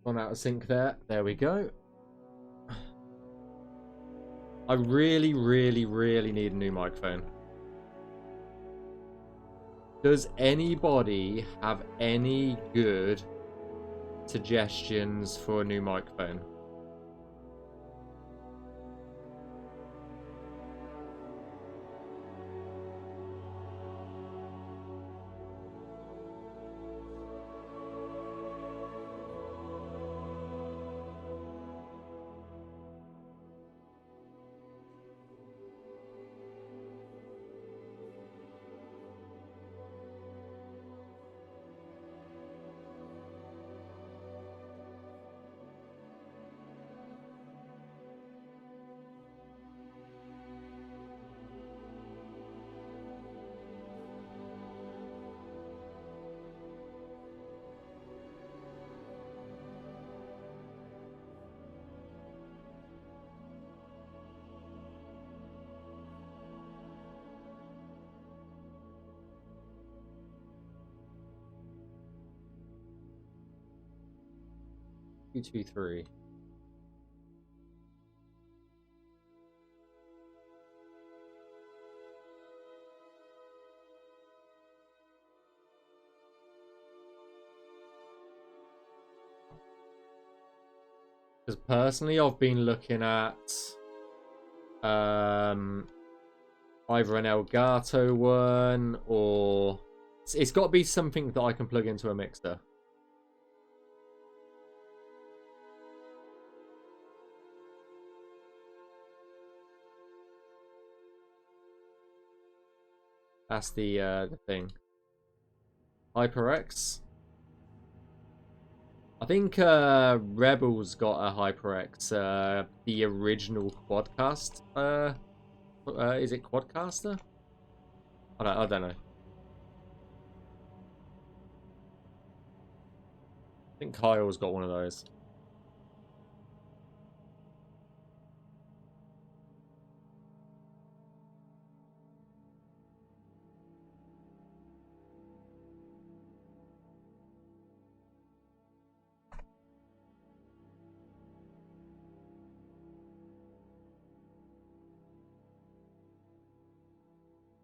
S1: out of sync there. There we go. I really, really, really need a new microphone. Does anybody have any good suggestions for a new microphone? Two, two, three. Because personally, I've been looking at either an Elgato one or it's got to be something that I can plug into a mixer. That's the thing. HyperX. I think Rebel's got a HyperX. The original Quadcast. Is it Quadcaster? I don't know. I think Kyle's got one of those.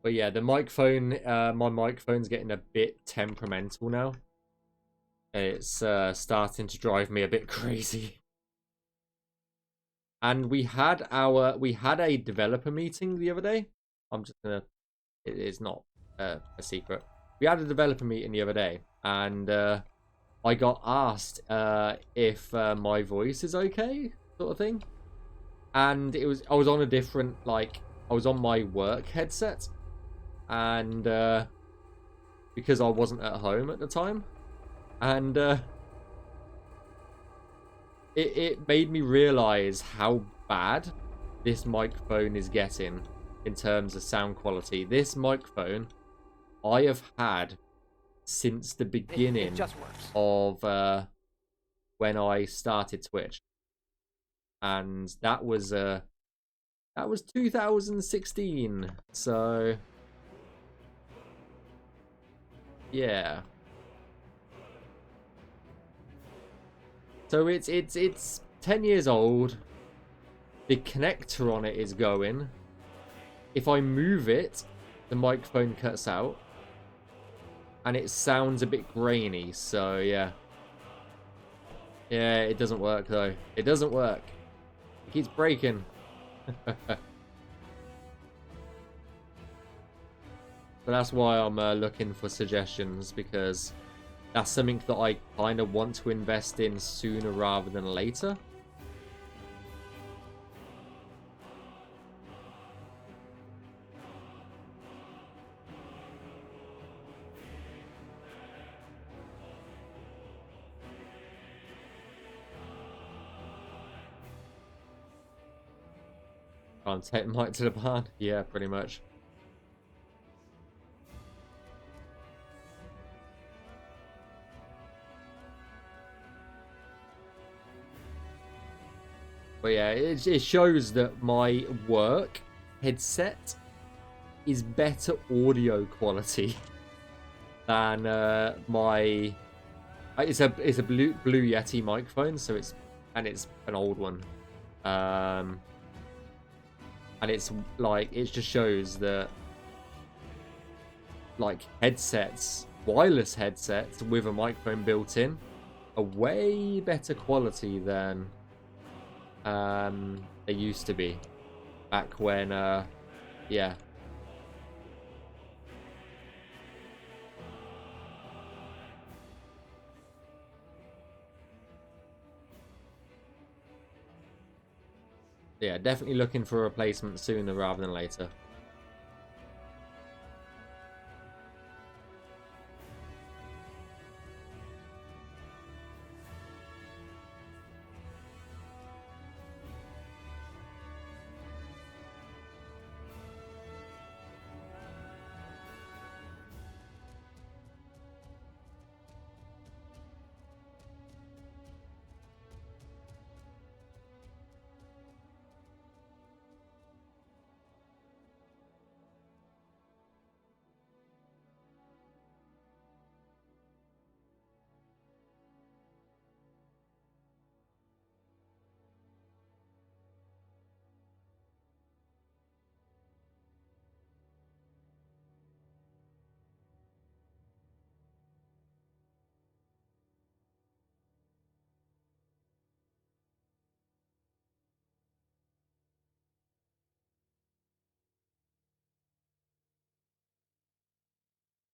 S1: But yeah, the microphone, my microphone's getting a bit temperamental now. It's starting to drive me a bit crazy. And we had a developer meeting the other day. I'm just gonna, it's not a secret. We had a developer meeting the other day, and I got asked if my voice is okay, sort of thing. And I was on a different, like, I was on my work headset. And because I wasn't at home at the time, and it made me realize how bad this microphone is getting. in terms of sound quality. This microphone I have had since the beginning
S2: it just works.
S1: of when I started Twitch, and that was 2016. So yeah. So it's 10 years old. The connector on it is going. If I move it, the microphone cuts out. And it sounds a bit grainy, so yeah. Yeah, it doesn't work though. It doesn't work. It keeps breaking. But that's why I'm looking for suggestions, because that's something that I kind of want to invest in sooner rather than later. Can't take Mike to the barn. Yeah, pretty much. But yeah, it shows that my work headset is better audio quality than my. It's a Blue Yeti microphone, so it's an old one, and it's like, it just shows that like headsets, wireless headsets with a microphone built in, are way better quality than they used to be back when yeah. Yeah, definitely looking for a replacement sooner rather than later.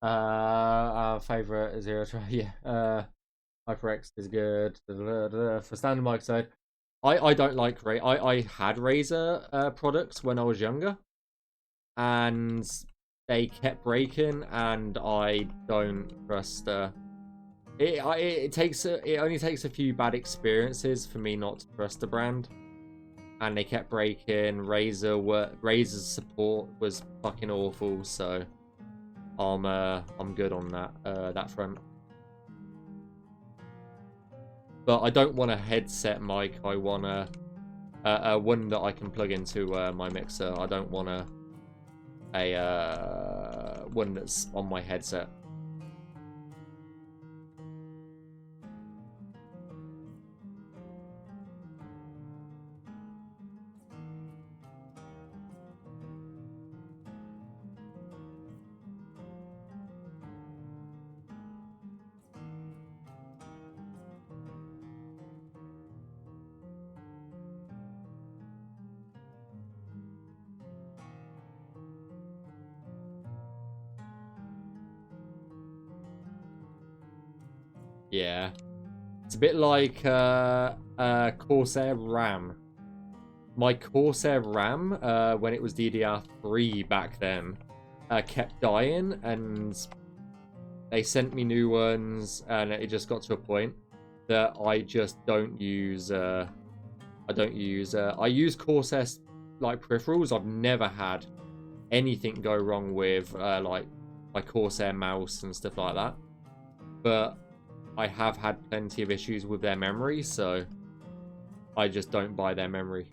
S1: Our favorite zero try, yeah. HyperX is good. For standard mic side, I don't like I had Razer products when I was younger, and they kept breaking, and I don't trust. It only takes a few bad experiences for me not to trust the brand, and they kept breaking. Razer's support was fucking awful, so I'm good on that front. But I don't want a headset mic. I want a one that I can plug into my mixer. I don't want a one that's on my headset. Yeah, it's a bit like Corsair RAM. My Corsair RAM, when it was DDR3 back then, kept dying, and they sent me new ones, and it just got to a point that I just don't use. I use Corsair like peripherals. I've never had anything go wrong with like my Corsair mouse and stuff like that. But I have had plenty of issues with their memory, so I just don't buy their memory.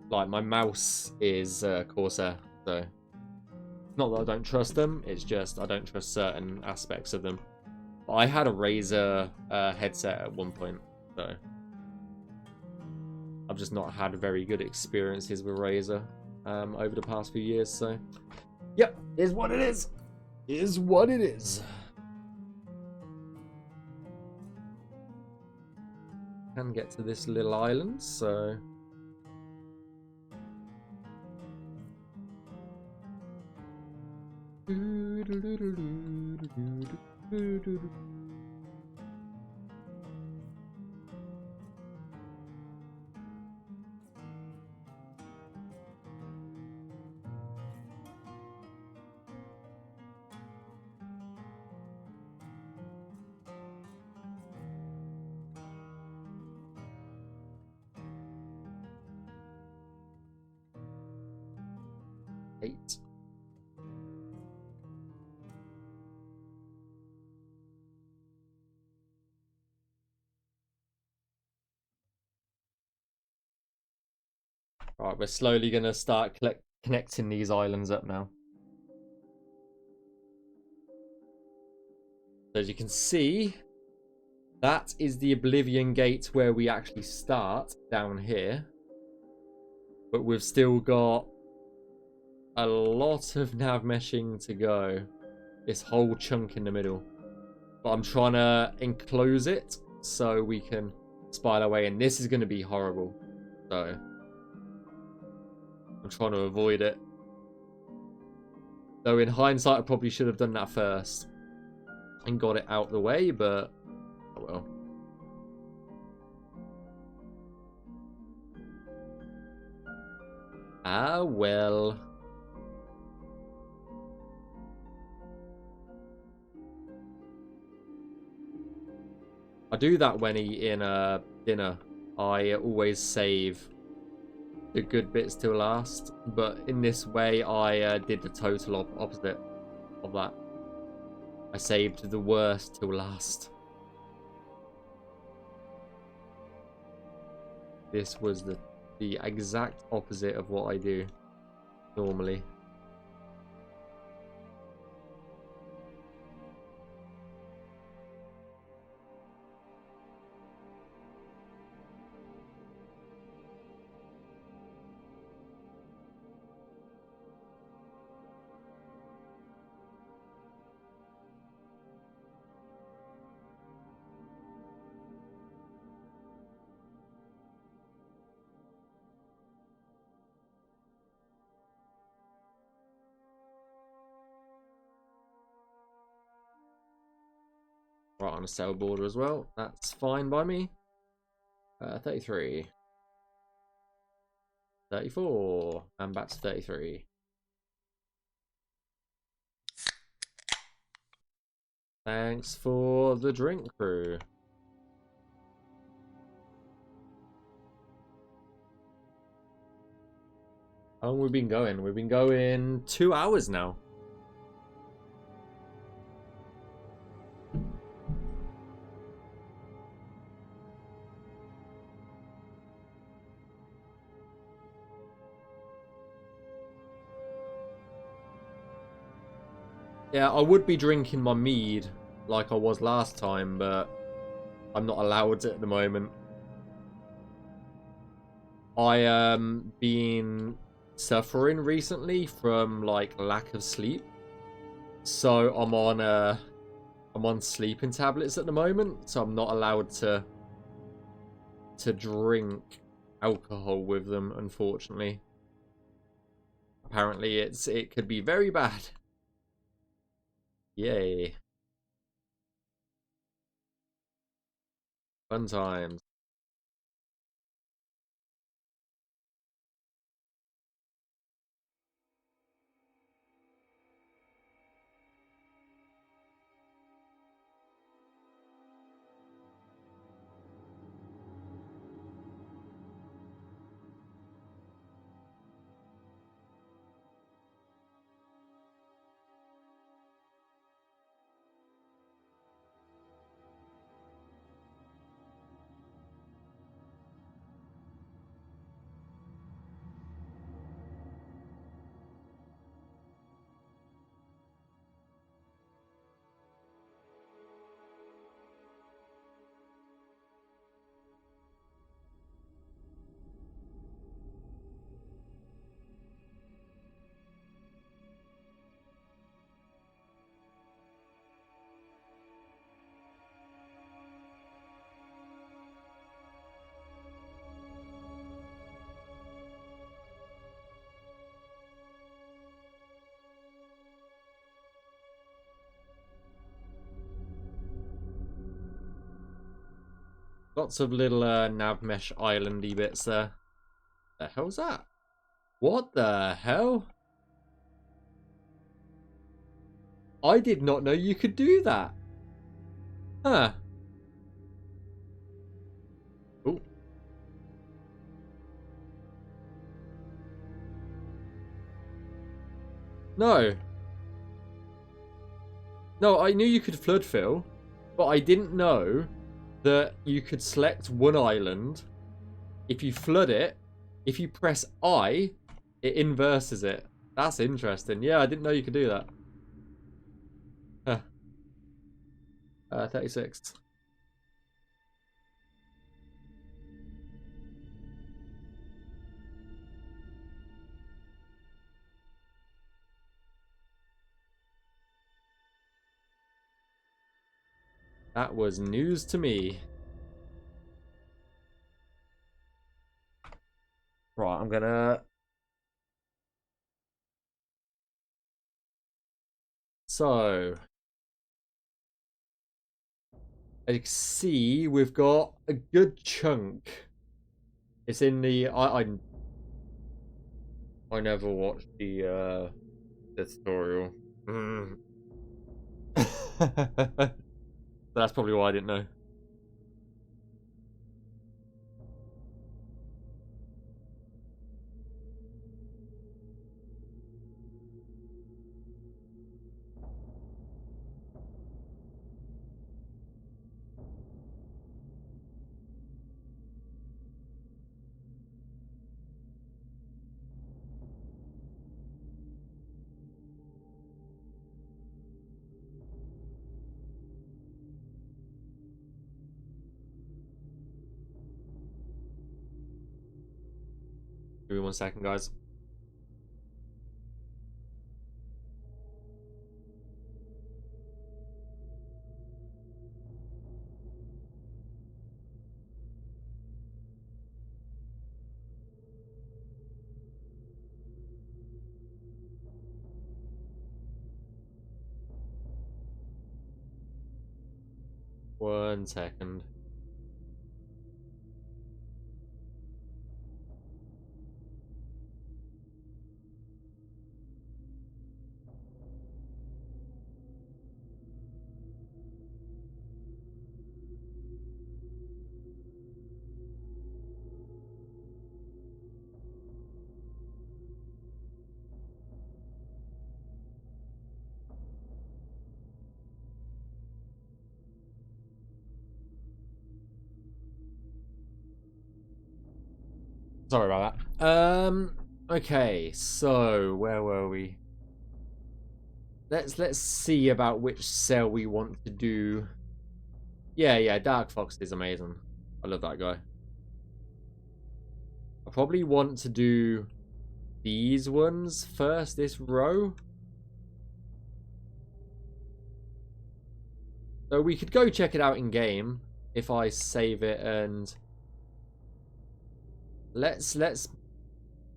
S1: Like, my mouse is Corsair, so not that I don't trust them, it's just I don't trust certain aspects of them. But I had a Razer headset at one point, so I've just not had very good experiences with Razer over the past few years, so yep, is what it is. Is what it is. Can get to this little island, so eight. Right, we're slowly going to start connecting these islands up now. So as you can see, that is the Oblivion Gate where we actually start down here. But we've still got a lot of Navmeshing to go. This whole chunk in the middle. But I'm trying to enclose it so we can spile away. And this is going to be horrible. So I'm trying to avoid it. Though in hindsight, I probably should have done that first and got it out the way, but oh well. Ah well. I do that when eating dinner. I always save the good bits till last, but in this way I did the total opposite of that. I saved the worst till last. This was the exact opposite of what I do normally. Right on a sail border as well. That's fine by me. 33. 34. And back to 33. Thanks for the drink, crew. How long have we been going? We've been going 2 hours now. Yeah, I would be drinking my mead like I was last time, but I'm not allowed at the moment. I been suffering recently from like lack of sleep, so I'm on sleeping tablets at the moment, so I'm not allowed to drink alcohol with them, unfortunately. Apparently it could be very bad. Yay. Fun times. Lots of little Navmesh islandy bits there. The hell's that? What the hell? I did not know you could do that. Huh. Ooh. No. No, I knew you could flood fill, but I didn't know that you could select one island. If you flood it, if you press I, it inverses it. That's interesting. Yeah, I didn't know you could do that. Huh. 36. That was news to me. Right, I'm gonna... So... I see we've got a good chunk. It's in the... I never watched the tutorial. That's probably why I didn't know. Give me 1 second, guys. One second. Sorry about that. Okay, so where were we? Let's see about which cell we want to do. Yeah, Dark Fox is amazing. I love that guy. I probably want to do these ones first, this row. So we could go check it out in game if I save it, and let's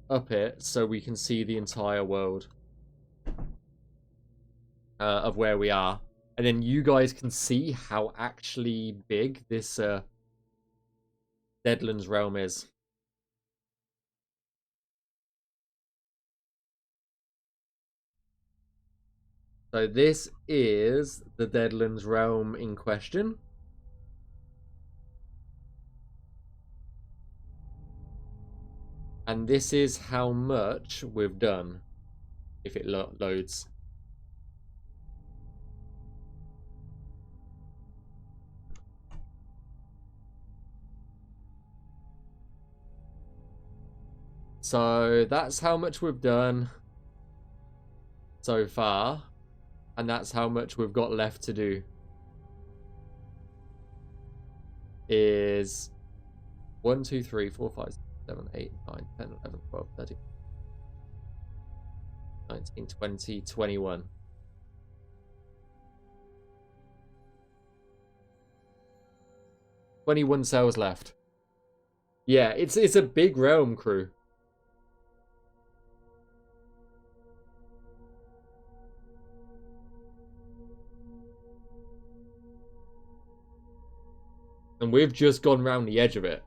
S1: up it so we can see the entire world of where we are, and then you guys can see how actually big this Deadlands realm is. So this is the Deadlands realm in question. And this is how much we've done, if it loads. So that's how much we've done so far. And that's how much we've got left to do. Is 1, 2, 3, 4, 5, 7, 8, 9, 10, 11, 12, 13, 19, 20, 21. "21 cells left." Yeah, it's a big realm, crew. And we've just gone round the edge of it.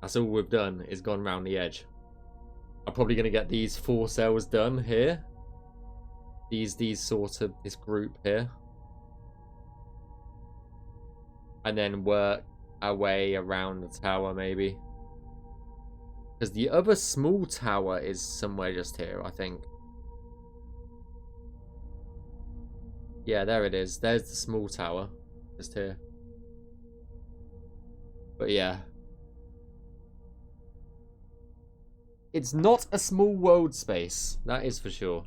S1: That's all we've done, is gone round the edge. I'm probably going to get these 4 cells done here. These sort of, this group here. And then work our way around the tower, maybe. Because the other small tower is somewhere just here, I think. Yeah, there it is. There's the small tower. Just here. But yeah. It's not a small world space. That is for sure.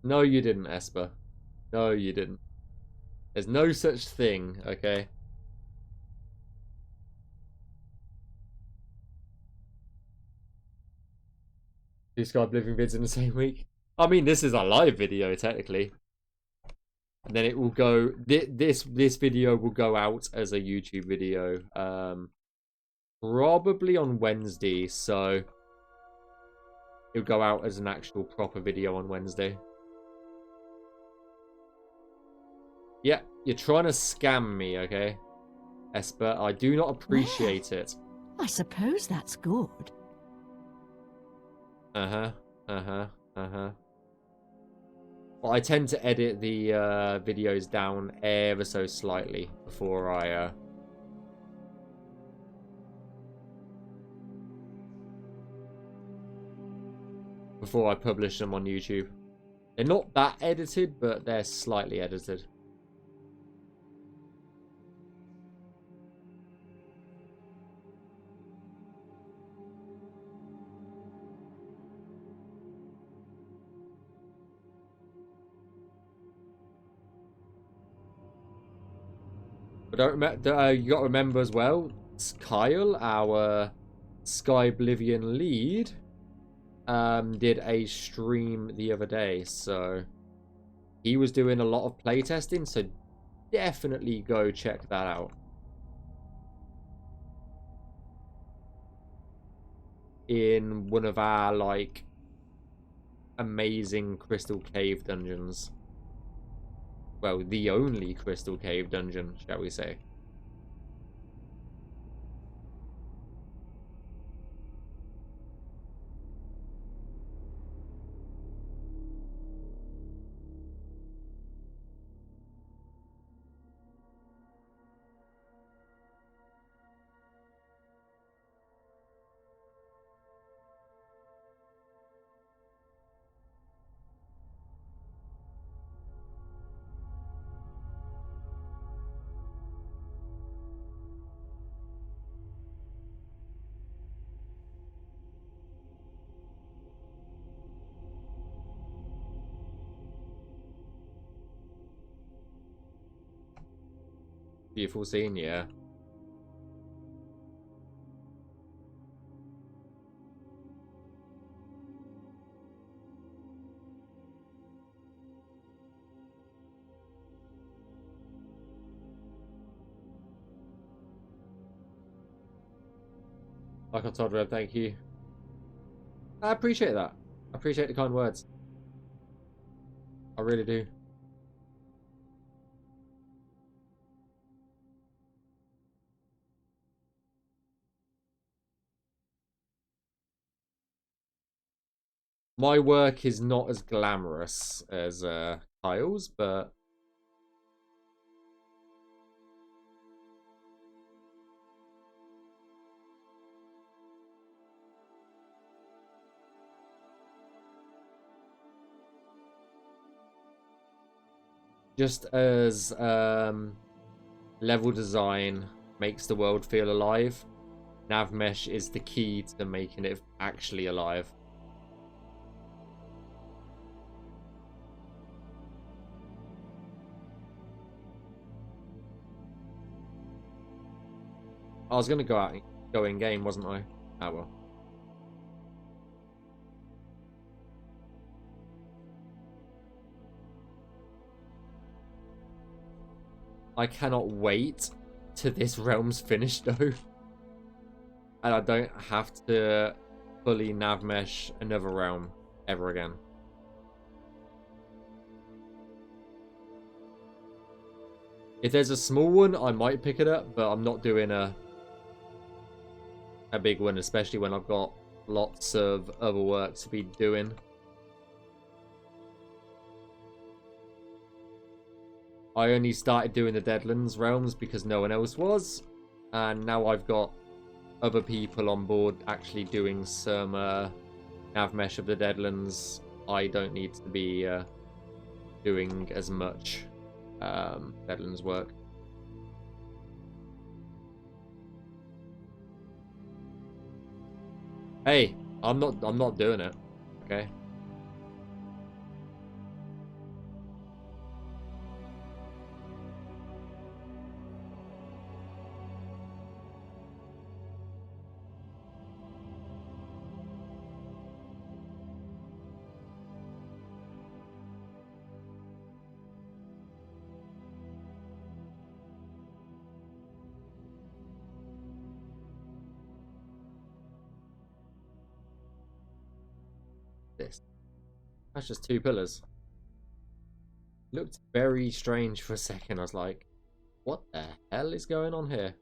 S1: No, you didn't, Esper. No, you didn't. There's no such thing, okay? Two Skyblivion vids in the same week. I mean, this is a live video, technically. And then it will go... This video will go out as a YouTube video. Probably on Wednesday, so... It'll go out as an actual proper video on Wednesday. Yeah, you're trying to scam me, okay? Esper, I do not appreciate it.
S3: I suppose that's good.
S1: Well, I tend to edit the videos down ever so slightly before I... before I publish them on YouTube. They're not that edited, but they're slightly edited. But you got to remember as well, Kyle, our Skyblivion lead, did a stream the other day, so he was doing a lot of playtesting, so definitely go check that out. In one of our, like, amazing Crystal Cave dungeons. Well, the only Crystal Cave dungeon, shall we say. Beautiful scene, yeah. Like I told Reb, thank you. I appreciate that. I appreciate the kind words. I really do. My work is not as glamorous as Kyle's, but just as level design makes the world feel alive, Navmesh is the key to making it actually alive. I was gonna go in game, wasn't I? Ah well. I cannot wait to this realm's finished though. And I don't have to fully Navmesh another realm ever again. If there's a small one, I might pick it up, but I'm not doing a big one, especially when I've got lots of other work to be doing. I only started doing the Deadlands realms because no one else was, and now I've got other people on board actually doing some Navmesh of the Deadlands. I don't need to be doing as much Deadlands work. Hey, I'm not doing it. Okay. This. That's just 2 pillars. Looked very strange for a second. I was like, what the hell is going on here?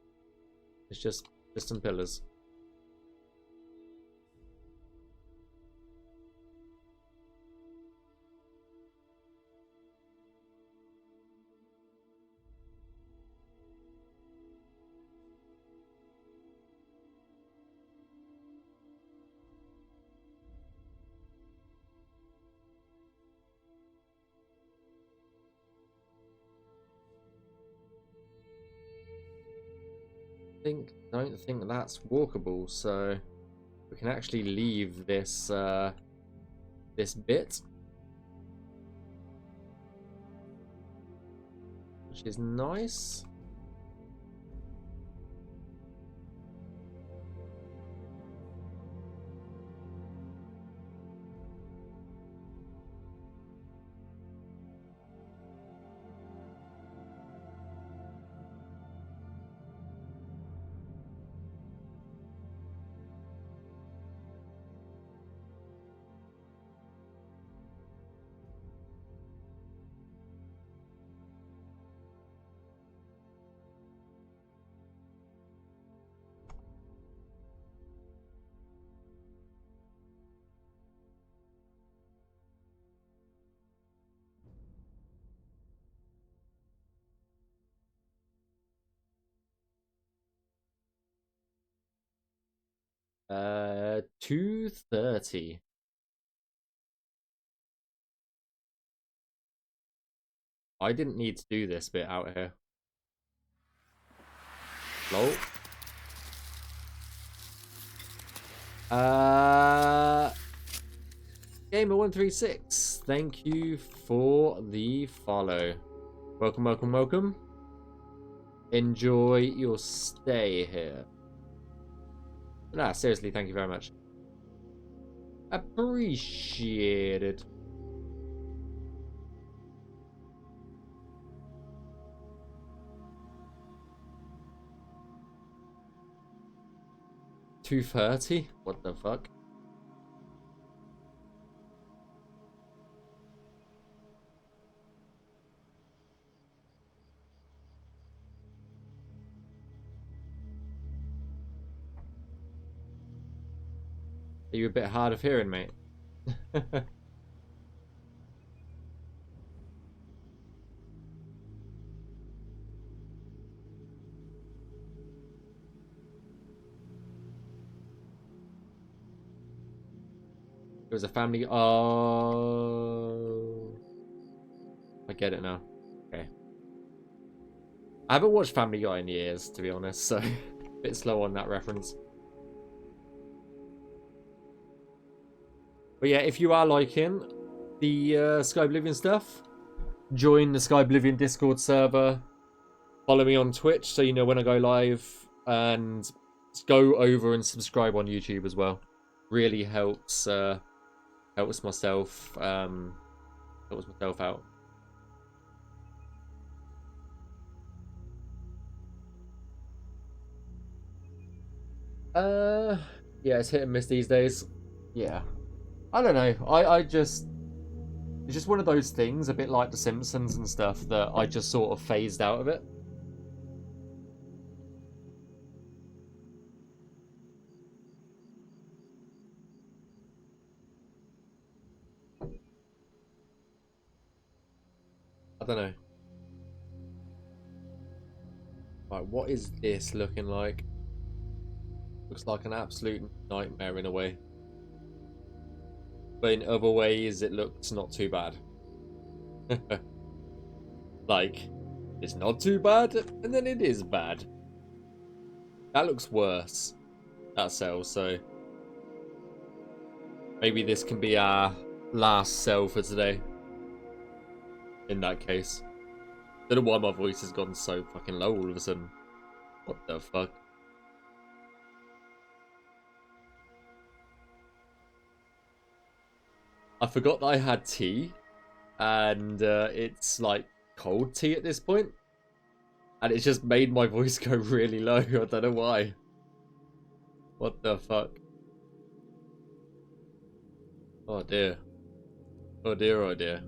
S1: It's just some pillars. Don't think that's walkable, so we can actually leave this this bit, which is nice. Uh, 230. I didn't need to do this bit out here. Lol. Gamer136, thank you for the follow. Welcome, welcome, welcome. Enjoy your stay here. Nah, seriously, thank you very much. Appreciate it. $230? What the fuck? Are you a bit hard of hearing, mate? It was a family. Oh, I get it now. Okay. I haven't watched Family Guy in years, to be honest, so a bit slow on that reference. But yeah, if you are liking the Skyblivion stuff, join the Skyblivion Discord server. Follow me on Twitch so you know when I go live, and go over and subscribe on YouTube as well. Really helps helps myself out. Yeah, it's hit and miss these days. Yeah. I don't know. I just... It's just one of those things, a bit like The Simpsons and stuff, that I just sort of phased out of it. I don't know. Right, what is this looking like? Looks like an absolute nightmare in a way. But in other ways, it looks not too bad. Like, it's not too bad, and then it is bad. That looks worse. That cell, so... Maybe this can be our last cell for today. In that case. Don't know why my voice has gone so fucking low all of a sudden. What the fuck? I forgot that I had tea. And it's like cold tea at this point. And it's just made my voice go really low. I don't know why. What the fuck? Oh dear. Oh dear, oh dear.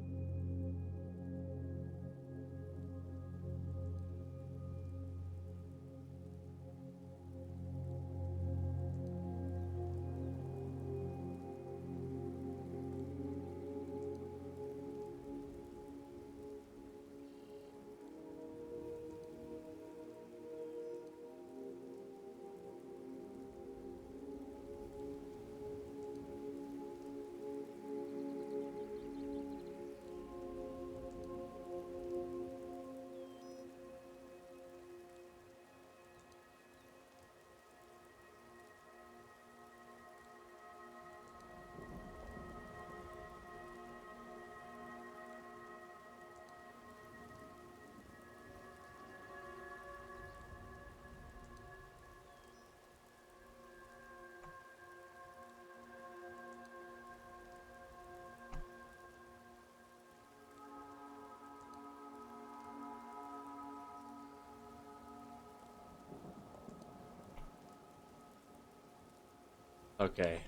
S1: Okay.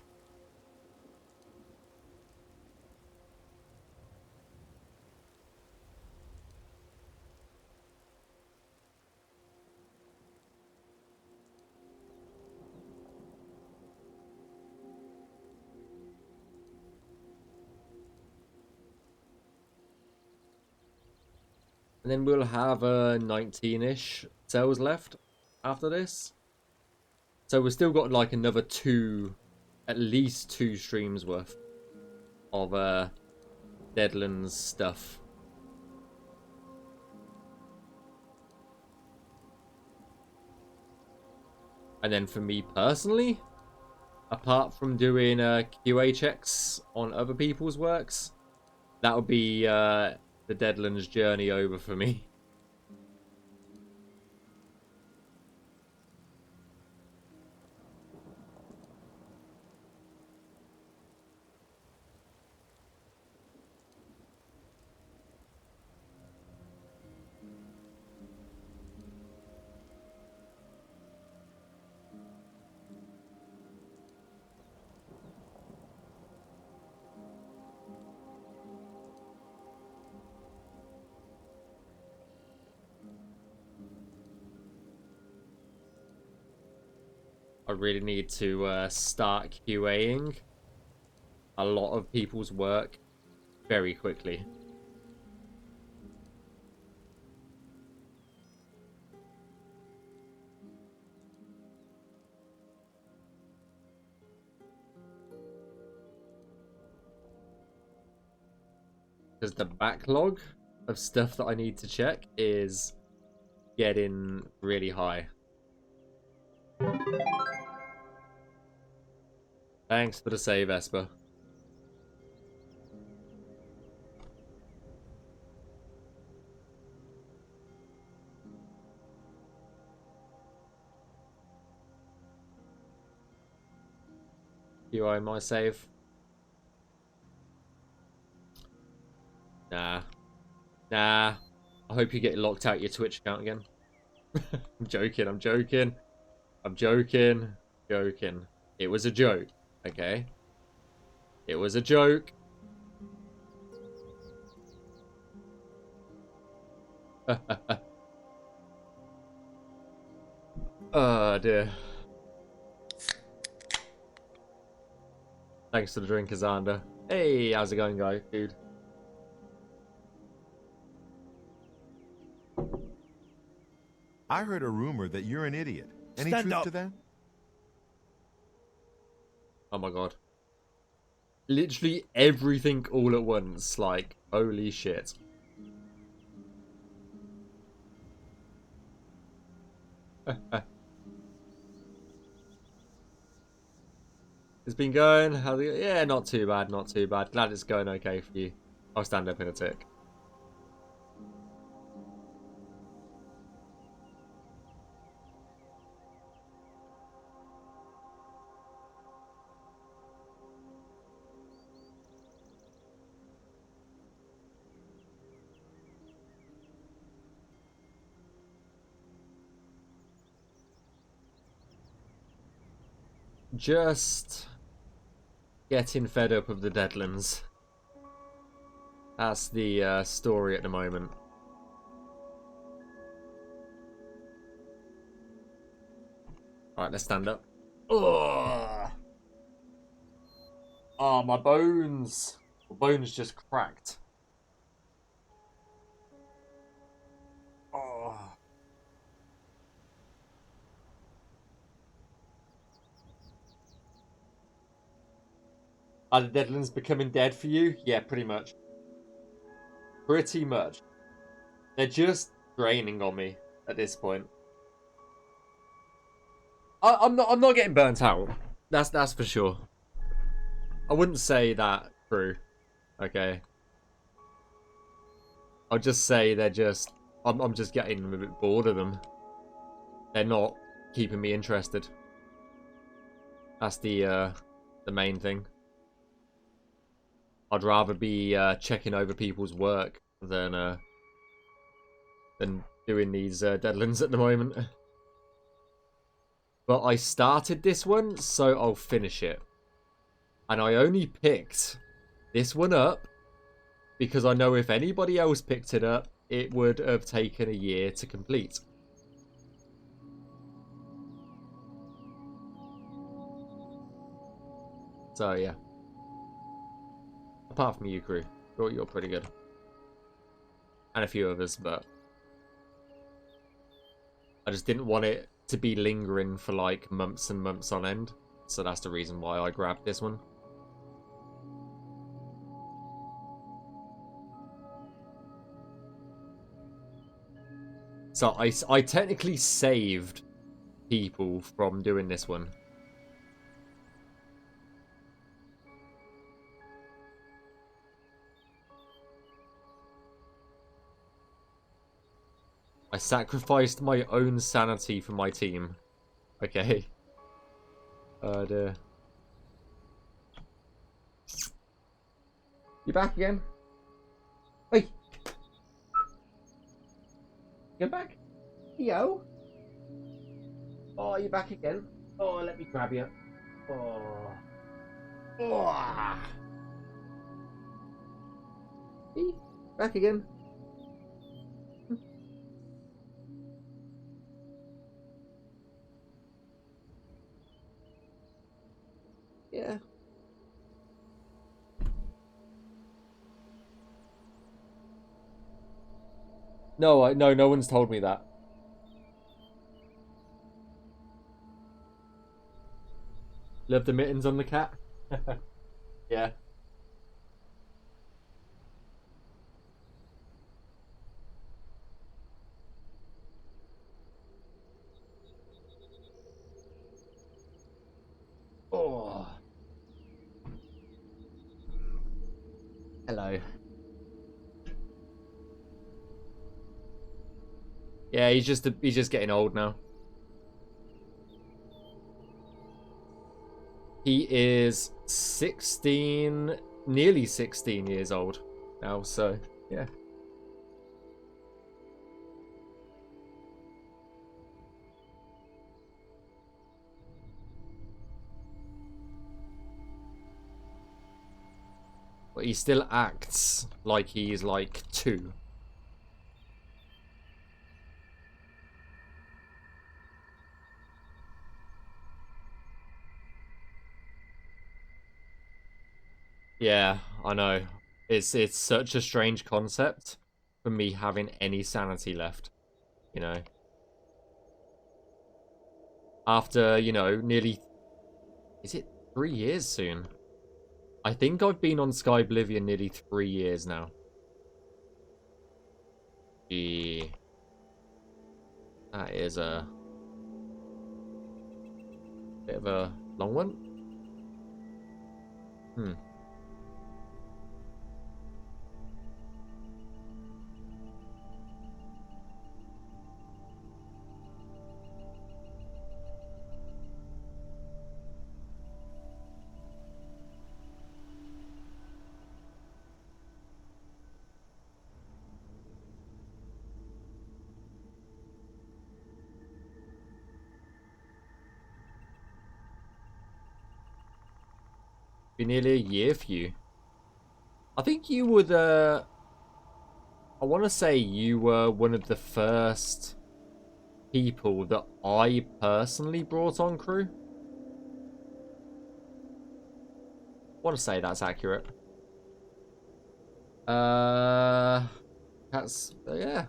S1: And then we'll have 19-ish cells left after this. So we've still got like another two, at least 2 streams worth of Deadlands stuff. And then for me personally, apart from doing QA checks on other people's works, that would be the Deadlands journey over for me. I really need to start QAing a lot of people's work very quickly. Because the backlog of stuff that I need to check is getting really high. Thanks for the save, Esper. UI my save. Nah. Nah. I hope you get locked out your Twitch account again. I'm joking, I'm joking. I'm joking. joking. It was a joke, okay? It was a joke. Oh, dear. Thanks for the drink, Azander. Hey, how's it going, guy, dude?
S4: I heard a rumor that you're an idiot. Any
S5: Stand
S4: truth
S5: up.
S4: to that?
S1: Oh my god. Literally everything all at once. Like, holy shit. It's been going. How's it? Yeah, not too bad, not too bad. Glad it's going okay for you. I'll stand up in a tick. Just getting fed up of the Deadlands. That's the story at the moment. Alright, let's stand up. Ugh. Oh, my bones. My bones just cracked. Oh. Are the Deadlands becoming dead for you? Yeah, pretty much. Pretty much. They're just draining on me at this point. I'm not getting burnt out. That's for sure. I wouldn't say that true. Okay. I'll just say they're just I'm just getting a bit bored of them. They're not keeping me interested. That's the main thing. I'd rather be checking over people's work than doing these Deadlands at the moment. But I started this one, so I'll finish it. And I only picked this one up because I know if anybody else picked it up, it would have taken a year to complete. So yeah. Apart from you, crew, you're pretty good, and a few others, but I just didn't want it to be lingering for like months and months on end, so that's the reason why I grabbed this one. So I technically saved people from doing this one. I sacrificed my own sanity for my team. Okay. Oh dear. You back again? Hey! You're back? Yo? Oh, you're back again? Oh, let me grab you. Oh. Oh. Hey, back again. Yeah. No one's told me that. Love the mittens on the cat? Yeah. Oh. Hello. Yeah, he's just getting old now. He is 16, nearly 16 years old now, so yeah. but he still acts like he's like 2. Yeah, I know. It's such a strange concept for me having any sanity left, you know. After, you know, nearly, is it 3 years soon? I think I've been on Skyblivion nearly 3 years now. Gee. That is a bit of a long one. Hmm. Been nearly a year for you. I think you would, I want to say you were one of the first people that I personally brought on crew. I want to say that's accurate. That's, yeah.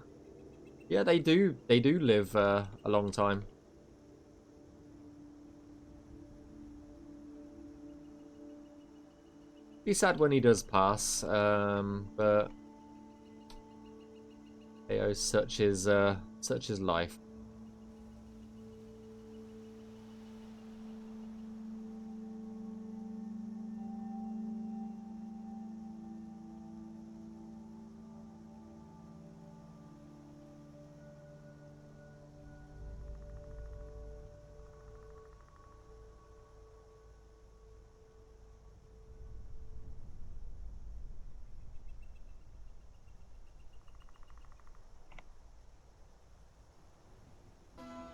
S1: Yeah, they do live a long time. Be sad when he does pass, but hey, oh, such is life.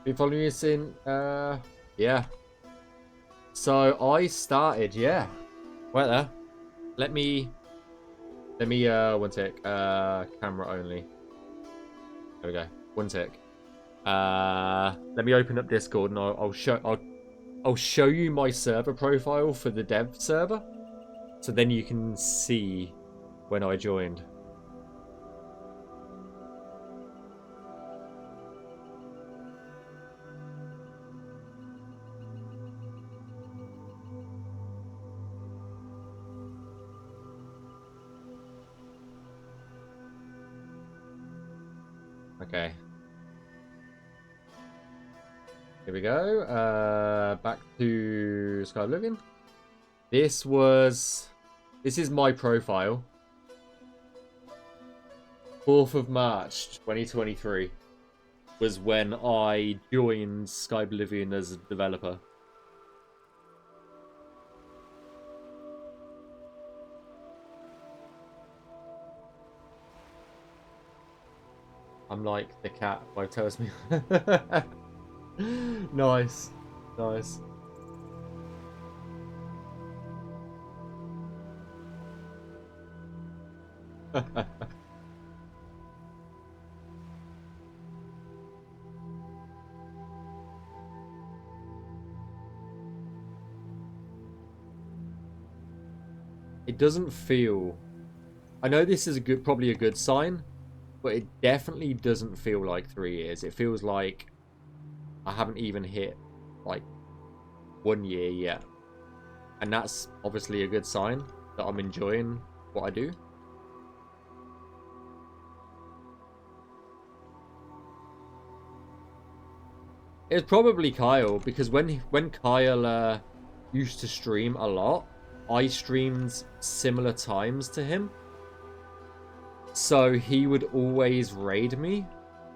S1: Been following you since, yeah. So I started, yeah. Wait there. Let me, one tick. Camera only. There we go. One tick. Let me open up Discord and I'll show you my server profile for the dev server, so then you can see when I joined. Okay. Here we go. Back to Skyblivion. This is my profile. 4th of March 2023 was when I joined Skyblivion as a developer. I'm like the cat, wife tells me. Nice. Nice. It doesn't feel... I know this is probably a good sign, but it definitely doesn't feel like 3 years. It feels like I haven't even hit like 1 year yet. And that's obviously a good sign that I'm enjoying what I do. It's probably Kyle, because when Kyle used to stream a lot, I streamed similar times to him. So he would always raid me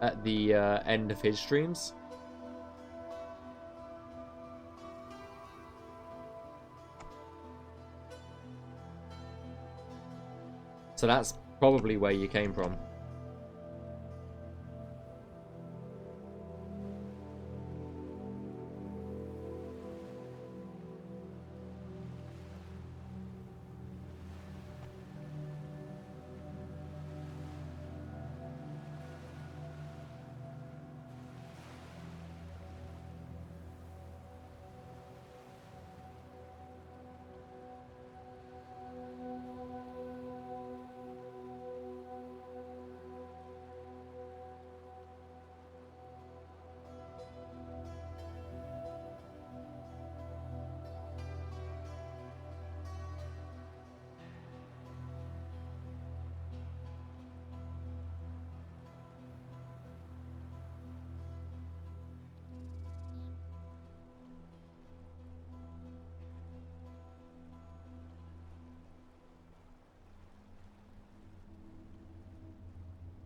S1: at the end of his streams. So that's probably where you came from.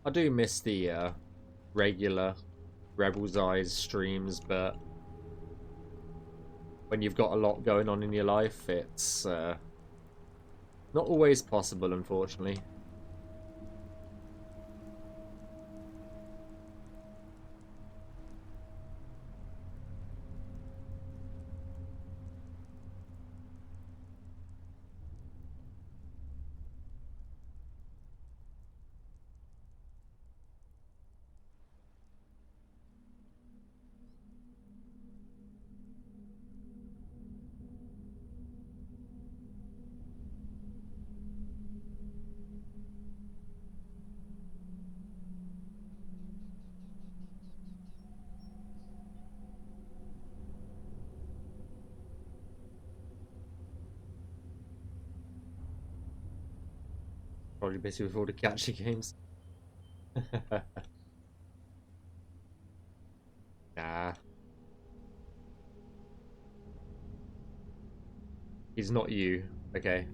S1: I do miss the regular Rebel's Eyes streams, but when you've got a lot going on in your life, it's not always possible, unfortunately. Probably busy with all the gacha games. Nah. He's not you, okay?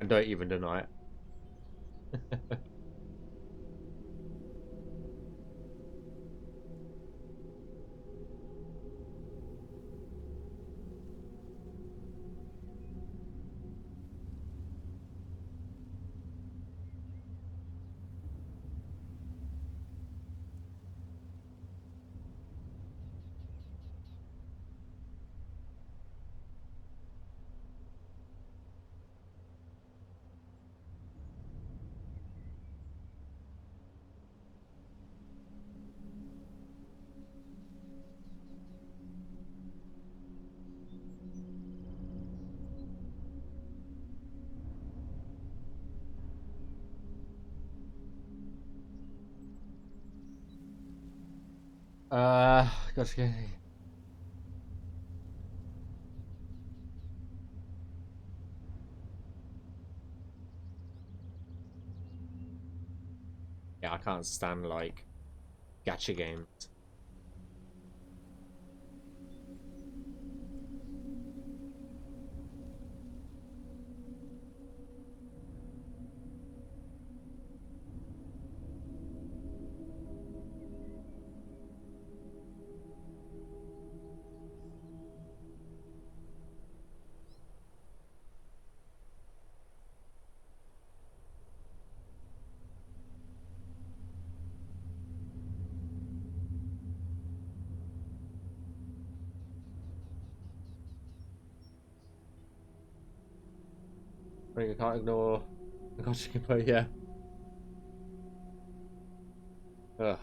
S1: And don't even deny it. Gotcha. Yeah, I can't stand, like, gacha games. I think I can't ignore the gacha gameplay, yeah. Ugh.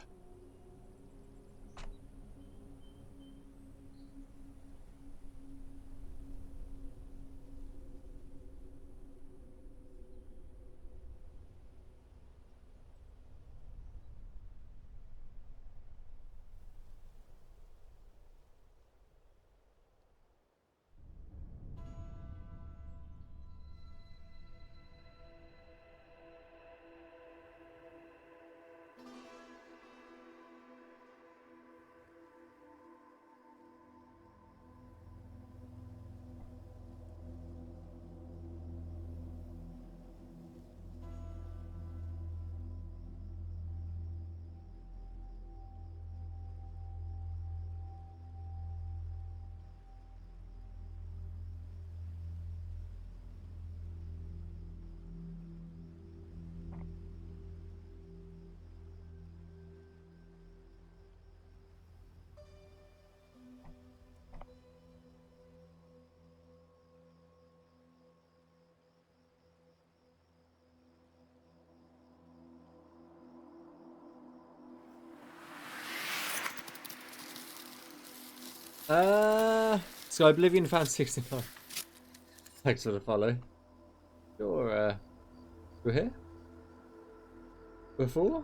S1: Skyblivion fan 69. Thanks for the follow. You're here? Before?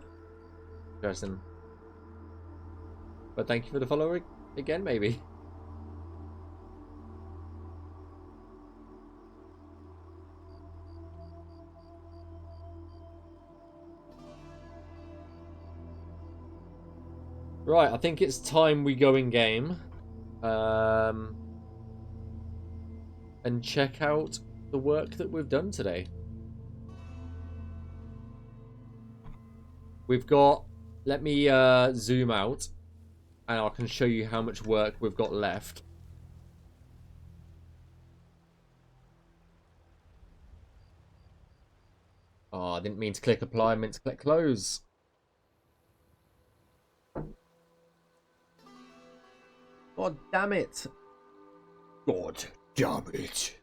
S1: Interesting. But thank you for the follow again, maybe. Right, I think it's time we go in game. And check out the work that we've done today. We've got, let me zoom out and I can show you how much work we've got left. Oh, I didn't mean to click apply, I meant to click close. God damn it. God damn it.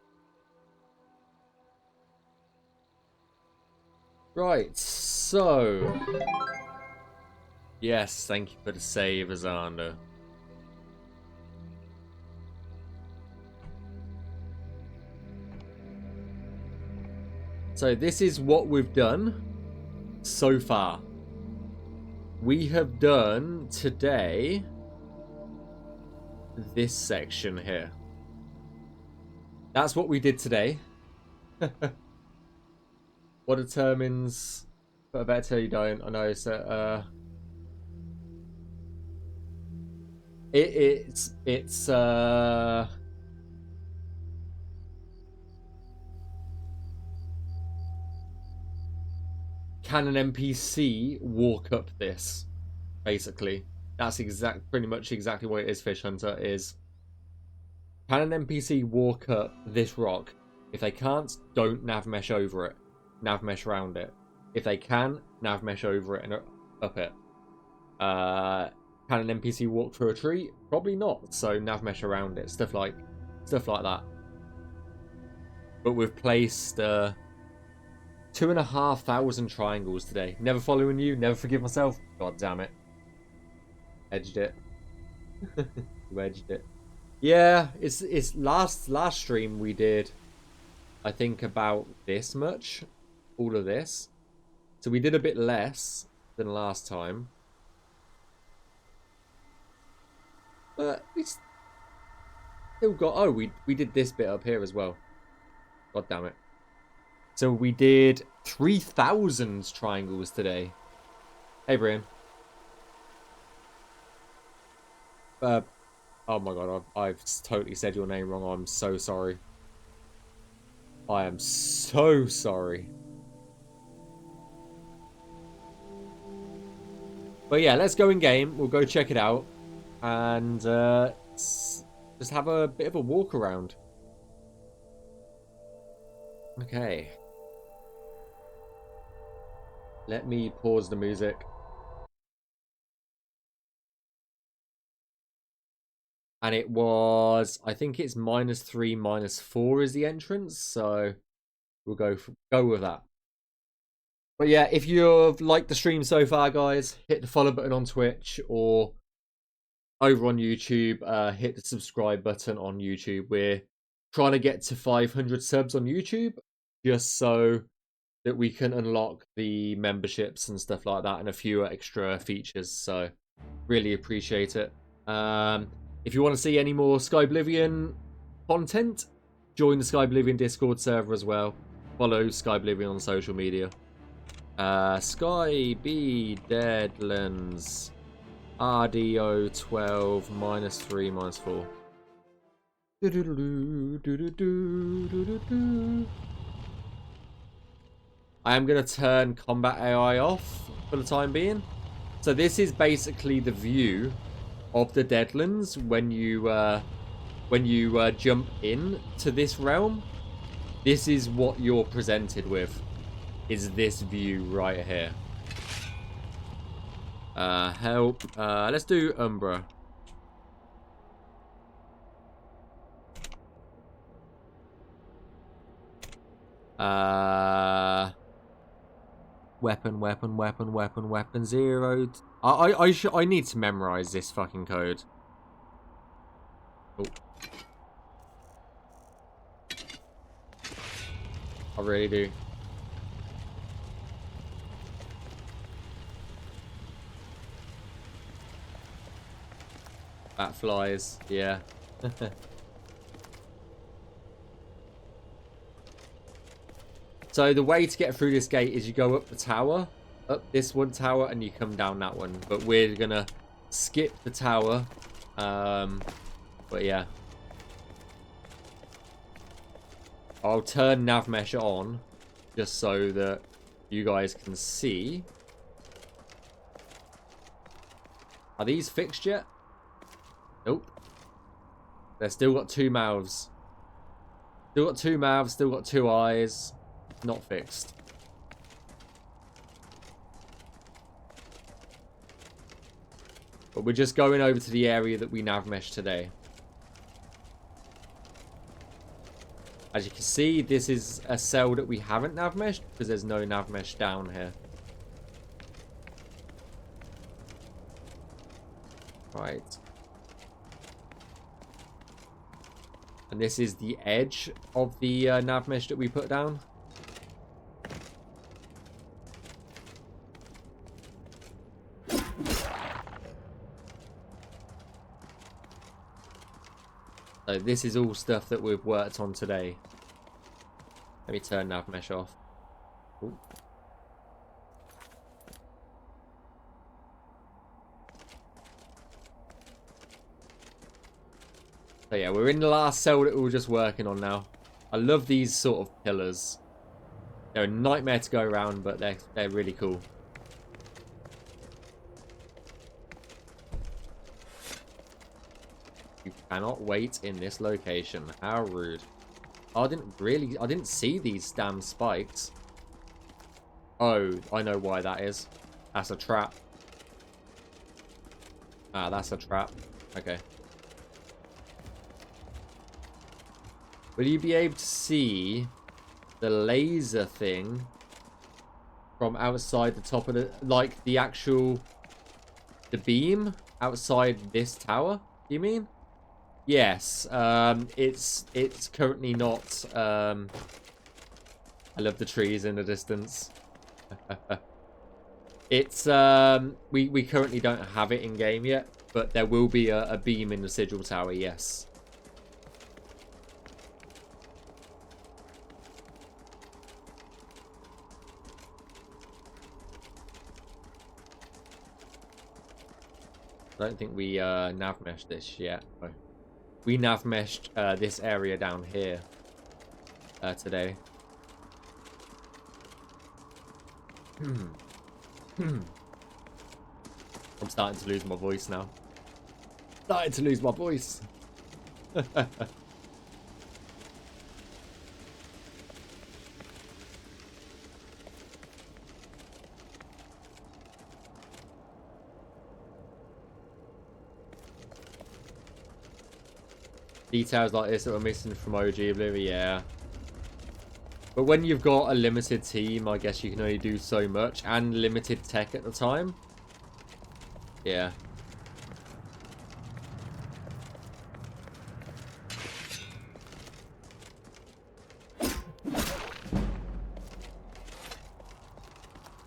S1: Right, so... Yes, thank you for the save, Azanda. So this is what we've done so far. We have done today this section here. That's what we did today. What determines... But I better tell you don't. I know, so... It's can an NPC walk up this? Basically, that's pretty much exactly what it is. Fish Hunter is. Can an NPC walk up this rock? If they can't, don't navmesh over it. Navmesh around it. If they can, navmesh over it and up it. Can an NPC walk through a tree? Probably not. So navmesh around it. Stuff like that. But we've placed 2,500 triangles today. Never following you. Never forgive myself. God damn it. Edged it. You edged it. Yeah, it's last stream we did, I think, about this much. All of this. So we did a bit less than last time. But we still got... Oh, we did this bit up here as well. God damn it. So we did 3,000 triangles today. Hey, Brian. Oh my god, I've totally said your name wrong. I'm so sorry. I am so sorry. But yeah, let's go in game. We'll go check it out. And just have a bit of a walk around. Okay. Let me pause the music. And it was, I think it's -3, -4 is the entrance. So we'll go with that. But yeah, if you've liked the stream so far, guys, hit the follow button on Twitch or over on YouTube. Hit the subscribe button on YouTube. We're trying to get to 500 subs on YouTube just so that we can unlock the memberships and stuff like that and a few extra features. So really appreciate it. If you want to see any more Skyblivion content, join the Skyblivion Discord server as well. Follow Skyblivion on social media. Skyb Deadlands RDO 12 -3 -4. I am going to turn combat AI off for the time being. So this is basically the view of the Deadlands when you jump in to this realm. This is what you're presented with, is this view right here. Help. Let's do Umbra. Weapon 0. I need to memorize this fucking code. Oh. I really do. Bat flies, yeah. So the way to get through this gate is you go up the tower, up this one tower, and you come down that one. But we're gonna skip the tower. But yeah. I'll turn Navmesh on just so that you guys can see. Are these fixed yet? Nope. They've still got 2 mouths. Still got 2 mouths, still got 2 eyes. Not fixed. But we're just going over to the area that we Navmesh today. As you can see, this is a cell that we haven't Navmeshed because there's no Navmesh down here. Right. And this is the edge of the Navmesh that we put down. So this is all stuff that we've worked on today. Let me turn Navmesh off. Ooh. So yeah, we're in the last cell that we were just working on now. I love these sort of pillars. They're a nightmare to go around, but they're really cool. You cannot wait in this location. How rude. Oh, I didn't see these damn spikes. Oh, I know why that is. That's a trap. Ah, that's a trap. Okay. Will you be able to see the laser thing from outside the top of the, like the actual, the beam outside this tower? Do you mean? Yes. It's currently not. I love the trees in the distance. It's we currently don't have it in game yet, but there will be a beam in the sigil tower. Yes. I don't think we navmeshed this yet. Oh. We navmeshed this area down here today. I'm starting to lose my voice now. Starting to lose my voice. Details like this that we're missing from OG Oblivion, yeah. But when you've got a limited team, I guess you can only do so much, and limited tech at the time. Yeah.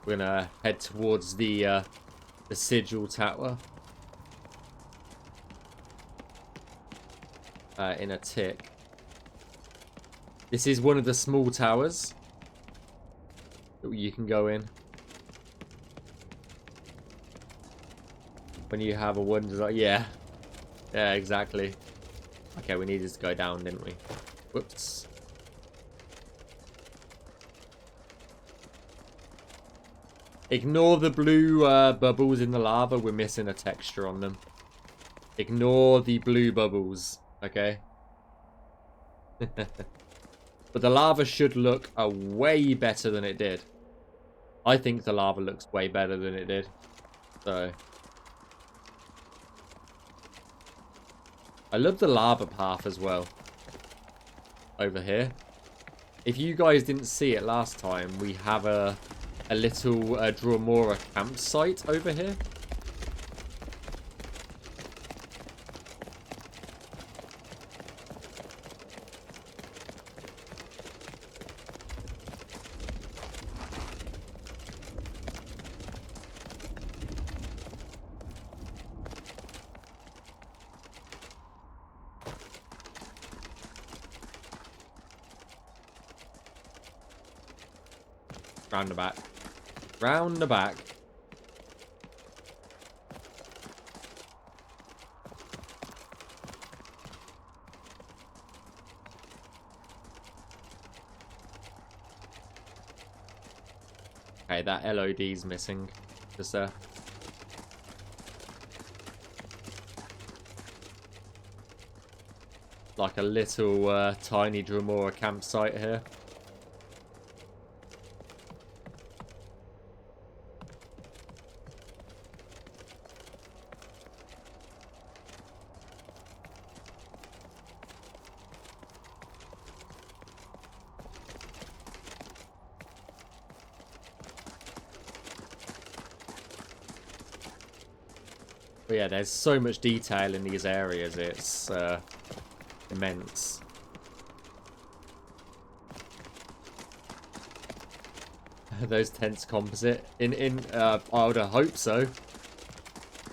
S1: We're gonna head towards the sigil tower. In a tick. This is one of the small towers that you can go in when you have a wonder. Yeah, yeah, exactly. Okay, we needed to go down, didn't we? Whoops. Ignore the blue bubbles in the lava. We're missing a texture on them. Ignore the blue bubbles. Okay. But the lava should look way better than it did. I think the lava looks way better than it did. So. I love the lava path as well. Over here. If you guys didn't see it last time, we have a little Dromora campsite over here. Round the back. Round the back. Okay, that LOD's missing. Just there. Like a little tiny Dremora campsite here. But yeah, there's so much detail in these areas, it's immense. Those tents composite? I would hope so.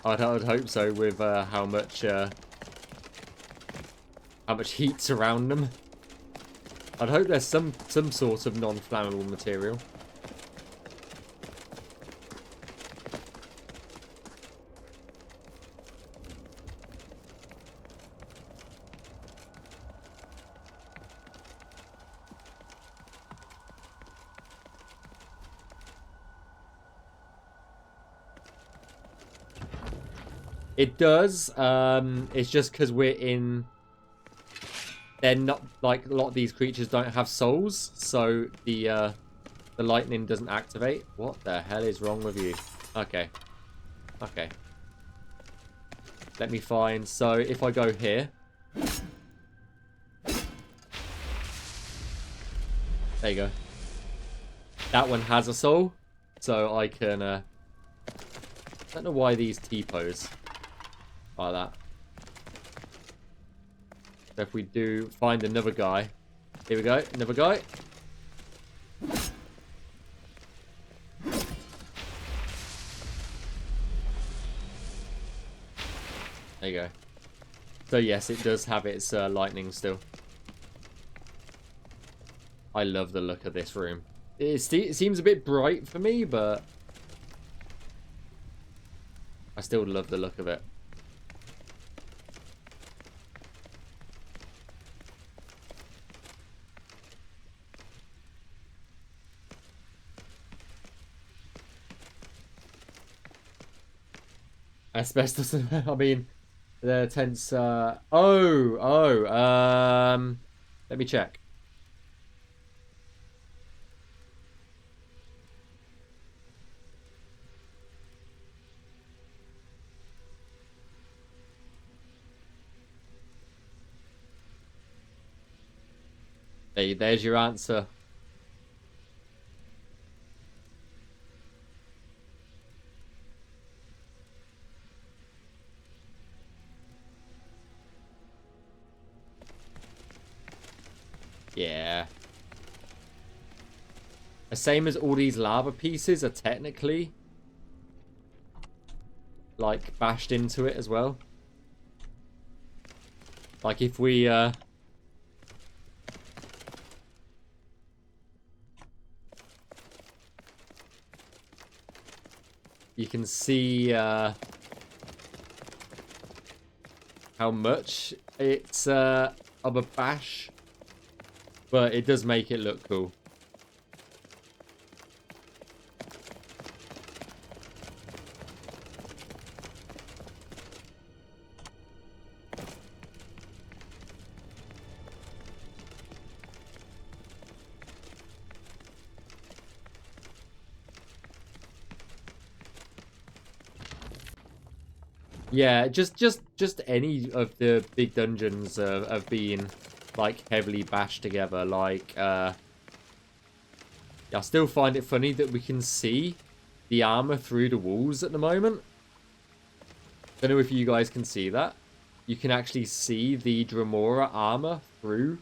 S1: I would hope so with how much heat's around them. I'd hope there's some sort of non-flammable material. It does. It's just because we're in... They're not... Like, a lot of these creatures don't have souls, so the lightning doesn't activate. What the hell is wrong with you? Okay. Okay. Let me find... So, if I go here... There you go. That one has a soul, so I can... I don't know why these T-pose like that. So if we do find another guy. Here we go, another guy. There you go. So yes, it does have its lightning still. I love the look of this room. It seems a bit bright for me, but I still love the look of it. Asbestos. I mean, the tents. Let me check. There's your answer. Yeah. The same as all these lava pieces are technically like bashed into it as well. Like if we you can see how much it's of a bash, but it does make it look cool. Yeah, just any of the big dungeons have been like heavily bashed together. Like, I still find it funny that we can see the armor through the walls at the moment. Don't know if you guys can see that. You can actually see the Dremora armor through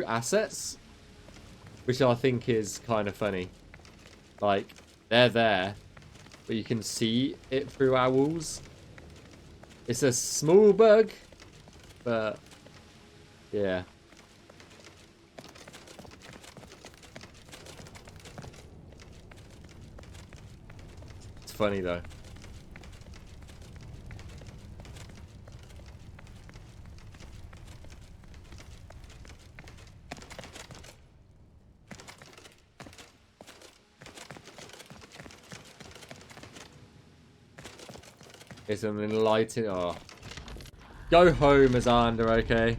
S1: assets, which I think is kind of funny. Like, they're there, but you can see it through our walls. It's a small bug, but yeah. It's funny though. It's an enlightening. Oh. Go home, Azander, okay?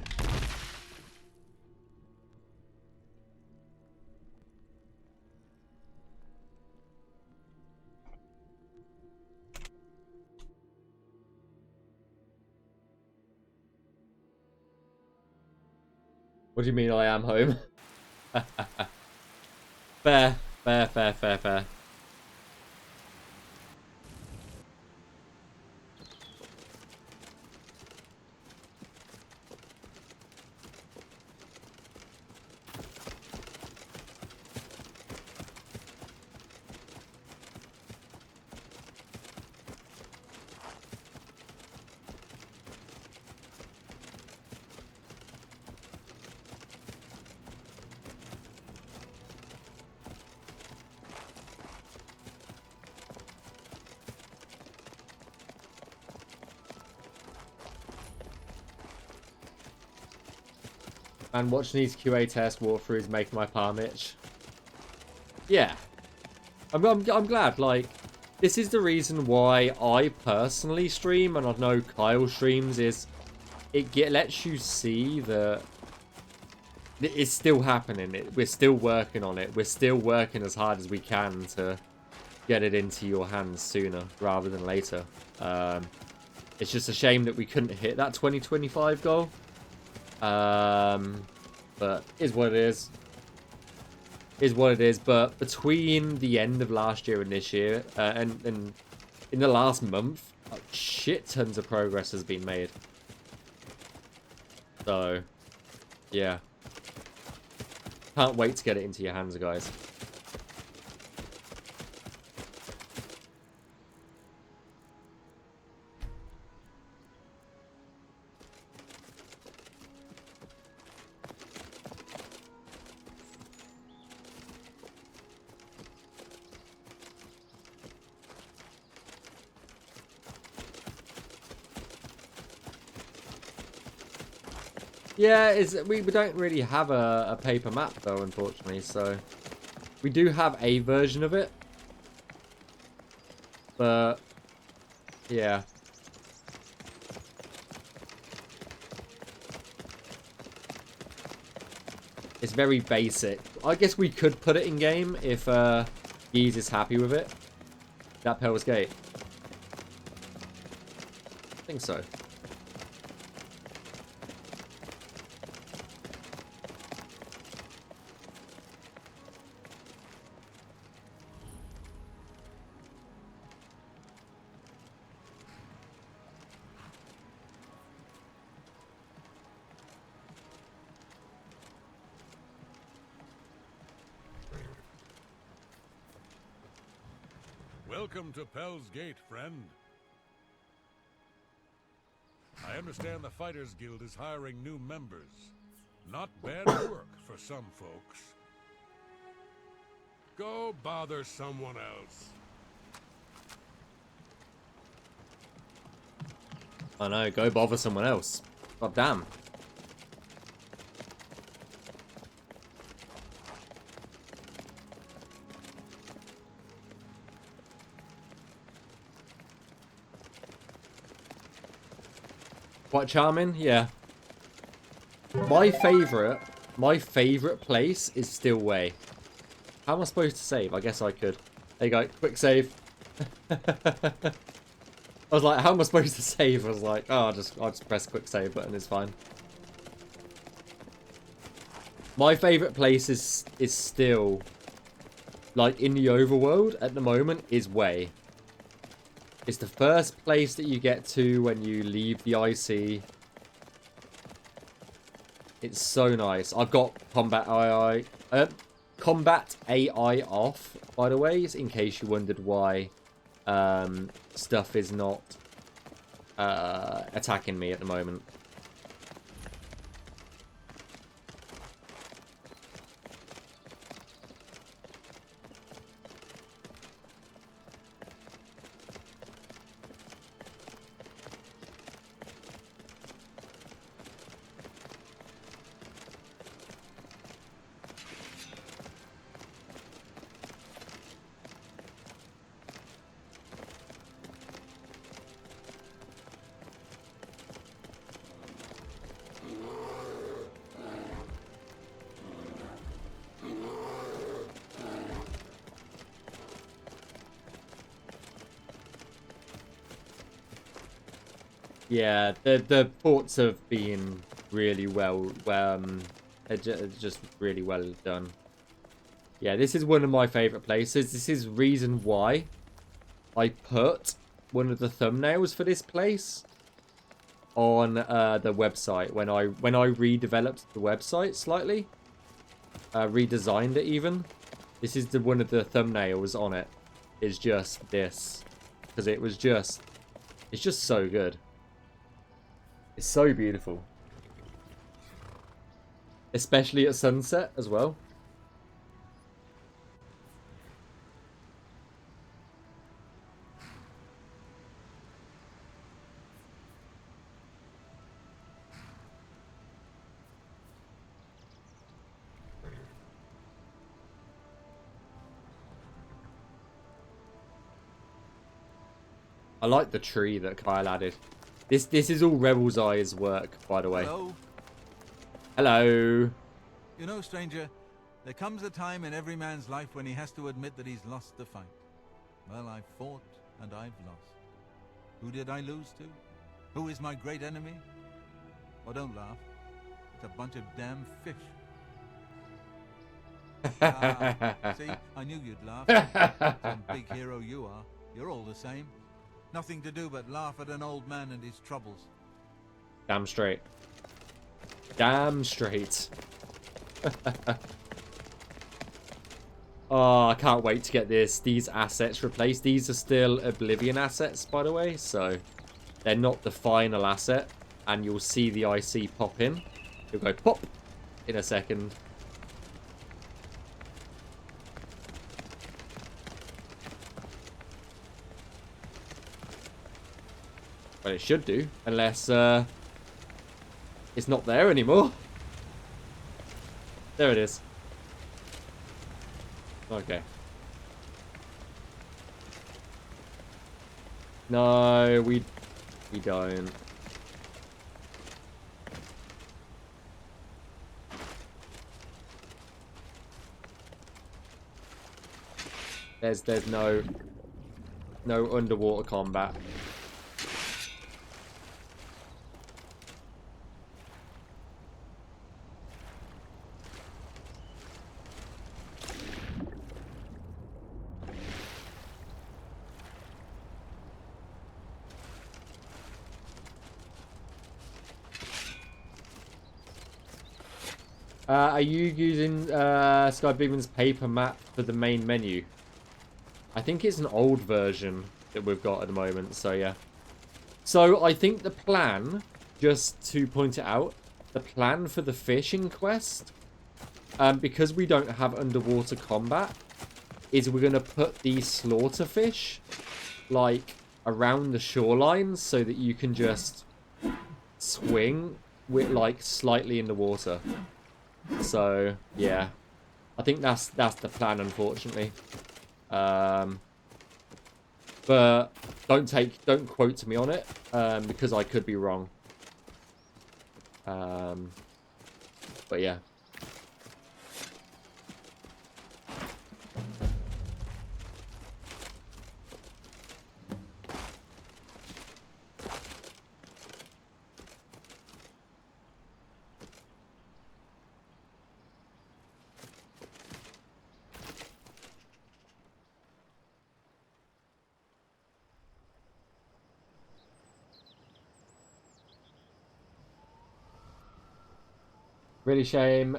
S1: What do you mean I am home? Fair, fair, fair, fair, fair. And watching these QA test walkthroughs make my palm itch. Yeah. I'm glad, like, this is the reason why I personally stream, and I know Kyle streams, is it lets you see that it's still happening. We're still working on it. We're still working as hard as we can to get it into your hands sooner rather than later. It's just a shame that we couldn't hit that 2025 goal. But is what it is. Is what it is. But between the end of last year and this year, and in the last month, shit tons of progress has been made. So, yeah. Can't wait to get it into your hands, guys. Yeah, we don't really have a paper map though, unfortunately, so we do have a version of it. But yeah. It's very basic. I guess we could put it in game if Geese is happy with it. That Pell's Gate. I think so.
S5: Welcome to Pell's Gate, friend. I understand the Fighters Guild is hiring new members. Not bad work for some folks. Go bother someone else.
S1: I know, go bother someone else. God damn. Quite charming, yeah. My favorite place is still Way. How am I supposed to save? I guess I could. There you go, quick save. I was like, how am I supposed to save? I was like, oh, I'll just press quick save button, it's fine. My favorite place is still, like, in the overworld at the moment, is Way. It's the first place that you get to when you leave the IC. It's so nice. I've got combat AI off, by the way, in case you wondered why stuff is not attacking me at the moment. Yeah, the ports have been really well, just really well done. Yeah, this is one of my favorite places. This is reason why I put one of the thumbnails for this place on the website when I redeveloped the website slightly, redesigned it even. This is one of the thumbnails on it. Is just this, because it's just so good. It's so beautiful, especially at sunset as well. I like the tree that Kyle added. This is all Rebel's Eyes work, by the way.
S6: Hello?
S1: Hello.
S6: You know, stranger, there comes a time in every man's life when he has to admit that he's lost the fight. Well, I've fought and I've lost. Who did I lose to? Who is my great enemy? Oh, don't laugh. It's a bunch of damn fish. See, I knew you'd laugh. Some big hero you are. You're all the same. Nothing to do but laugh at an old man and his troubles.
S1: Damn straight. Damn straight. Oh, I can't wait to get these assets replaced. These are still Oblivion assets, by the way, so they're not the final asset. And you'll see the IC pop in. You'll go pop in a second. Well, it should do, unless it's not there anymore. There it is. Okay. No, we don't. There's no underwater combat. Are you using Skyblivion's paper map for the main menu? I think it's an old version that we've got at the moment, so yeah. So I think the plan, just to point it out, the plan for the fishing quest, because we don't have underwater combat, is we're going to put these slaughter fish, like, around the shoreline so that you can just swing with, like, slightly in the water. So yeah, I think that's the plan, unfortunately. But don't quote me on it, because I could be wrong. But yeah. Really shame.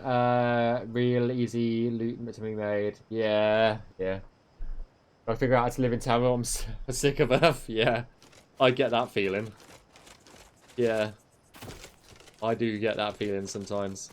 S1: Real easy loot to be made. Yeah. I figure out how to live in town. I'm sick of Earth. Yeah, I get that feeling. Yeah, I do get that feeling sometimes.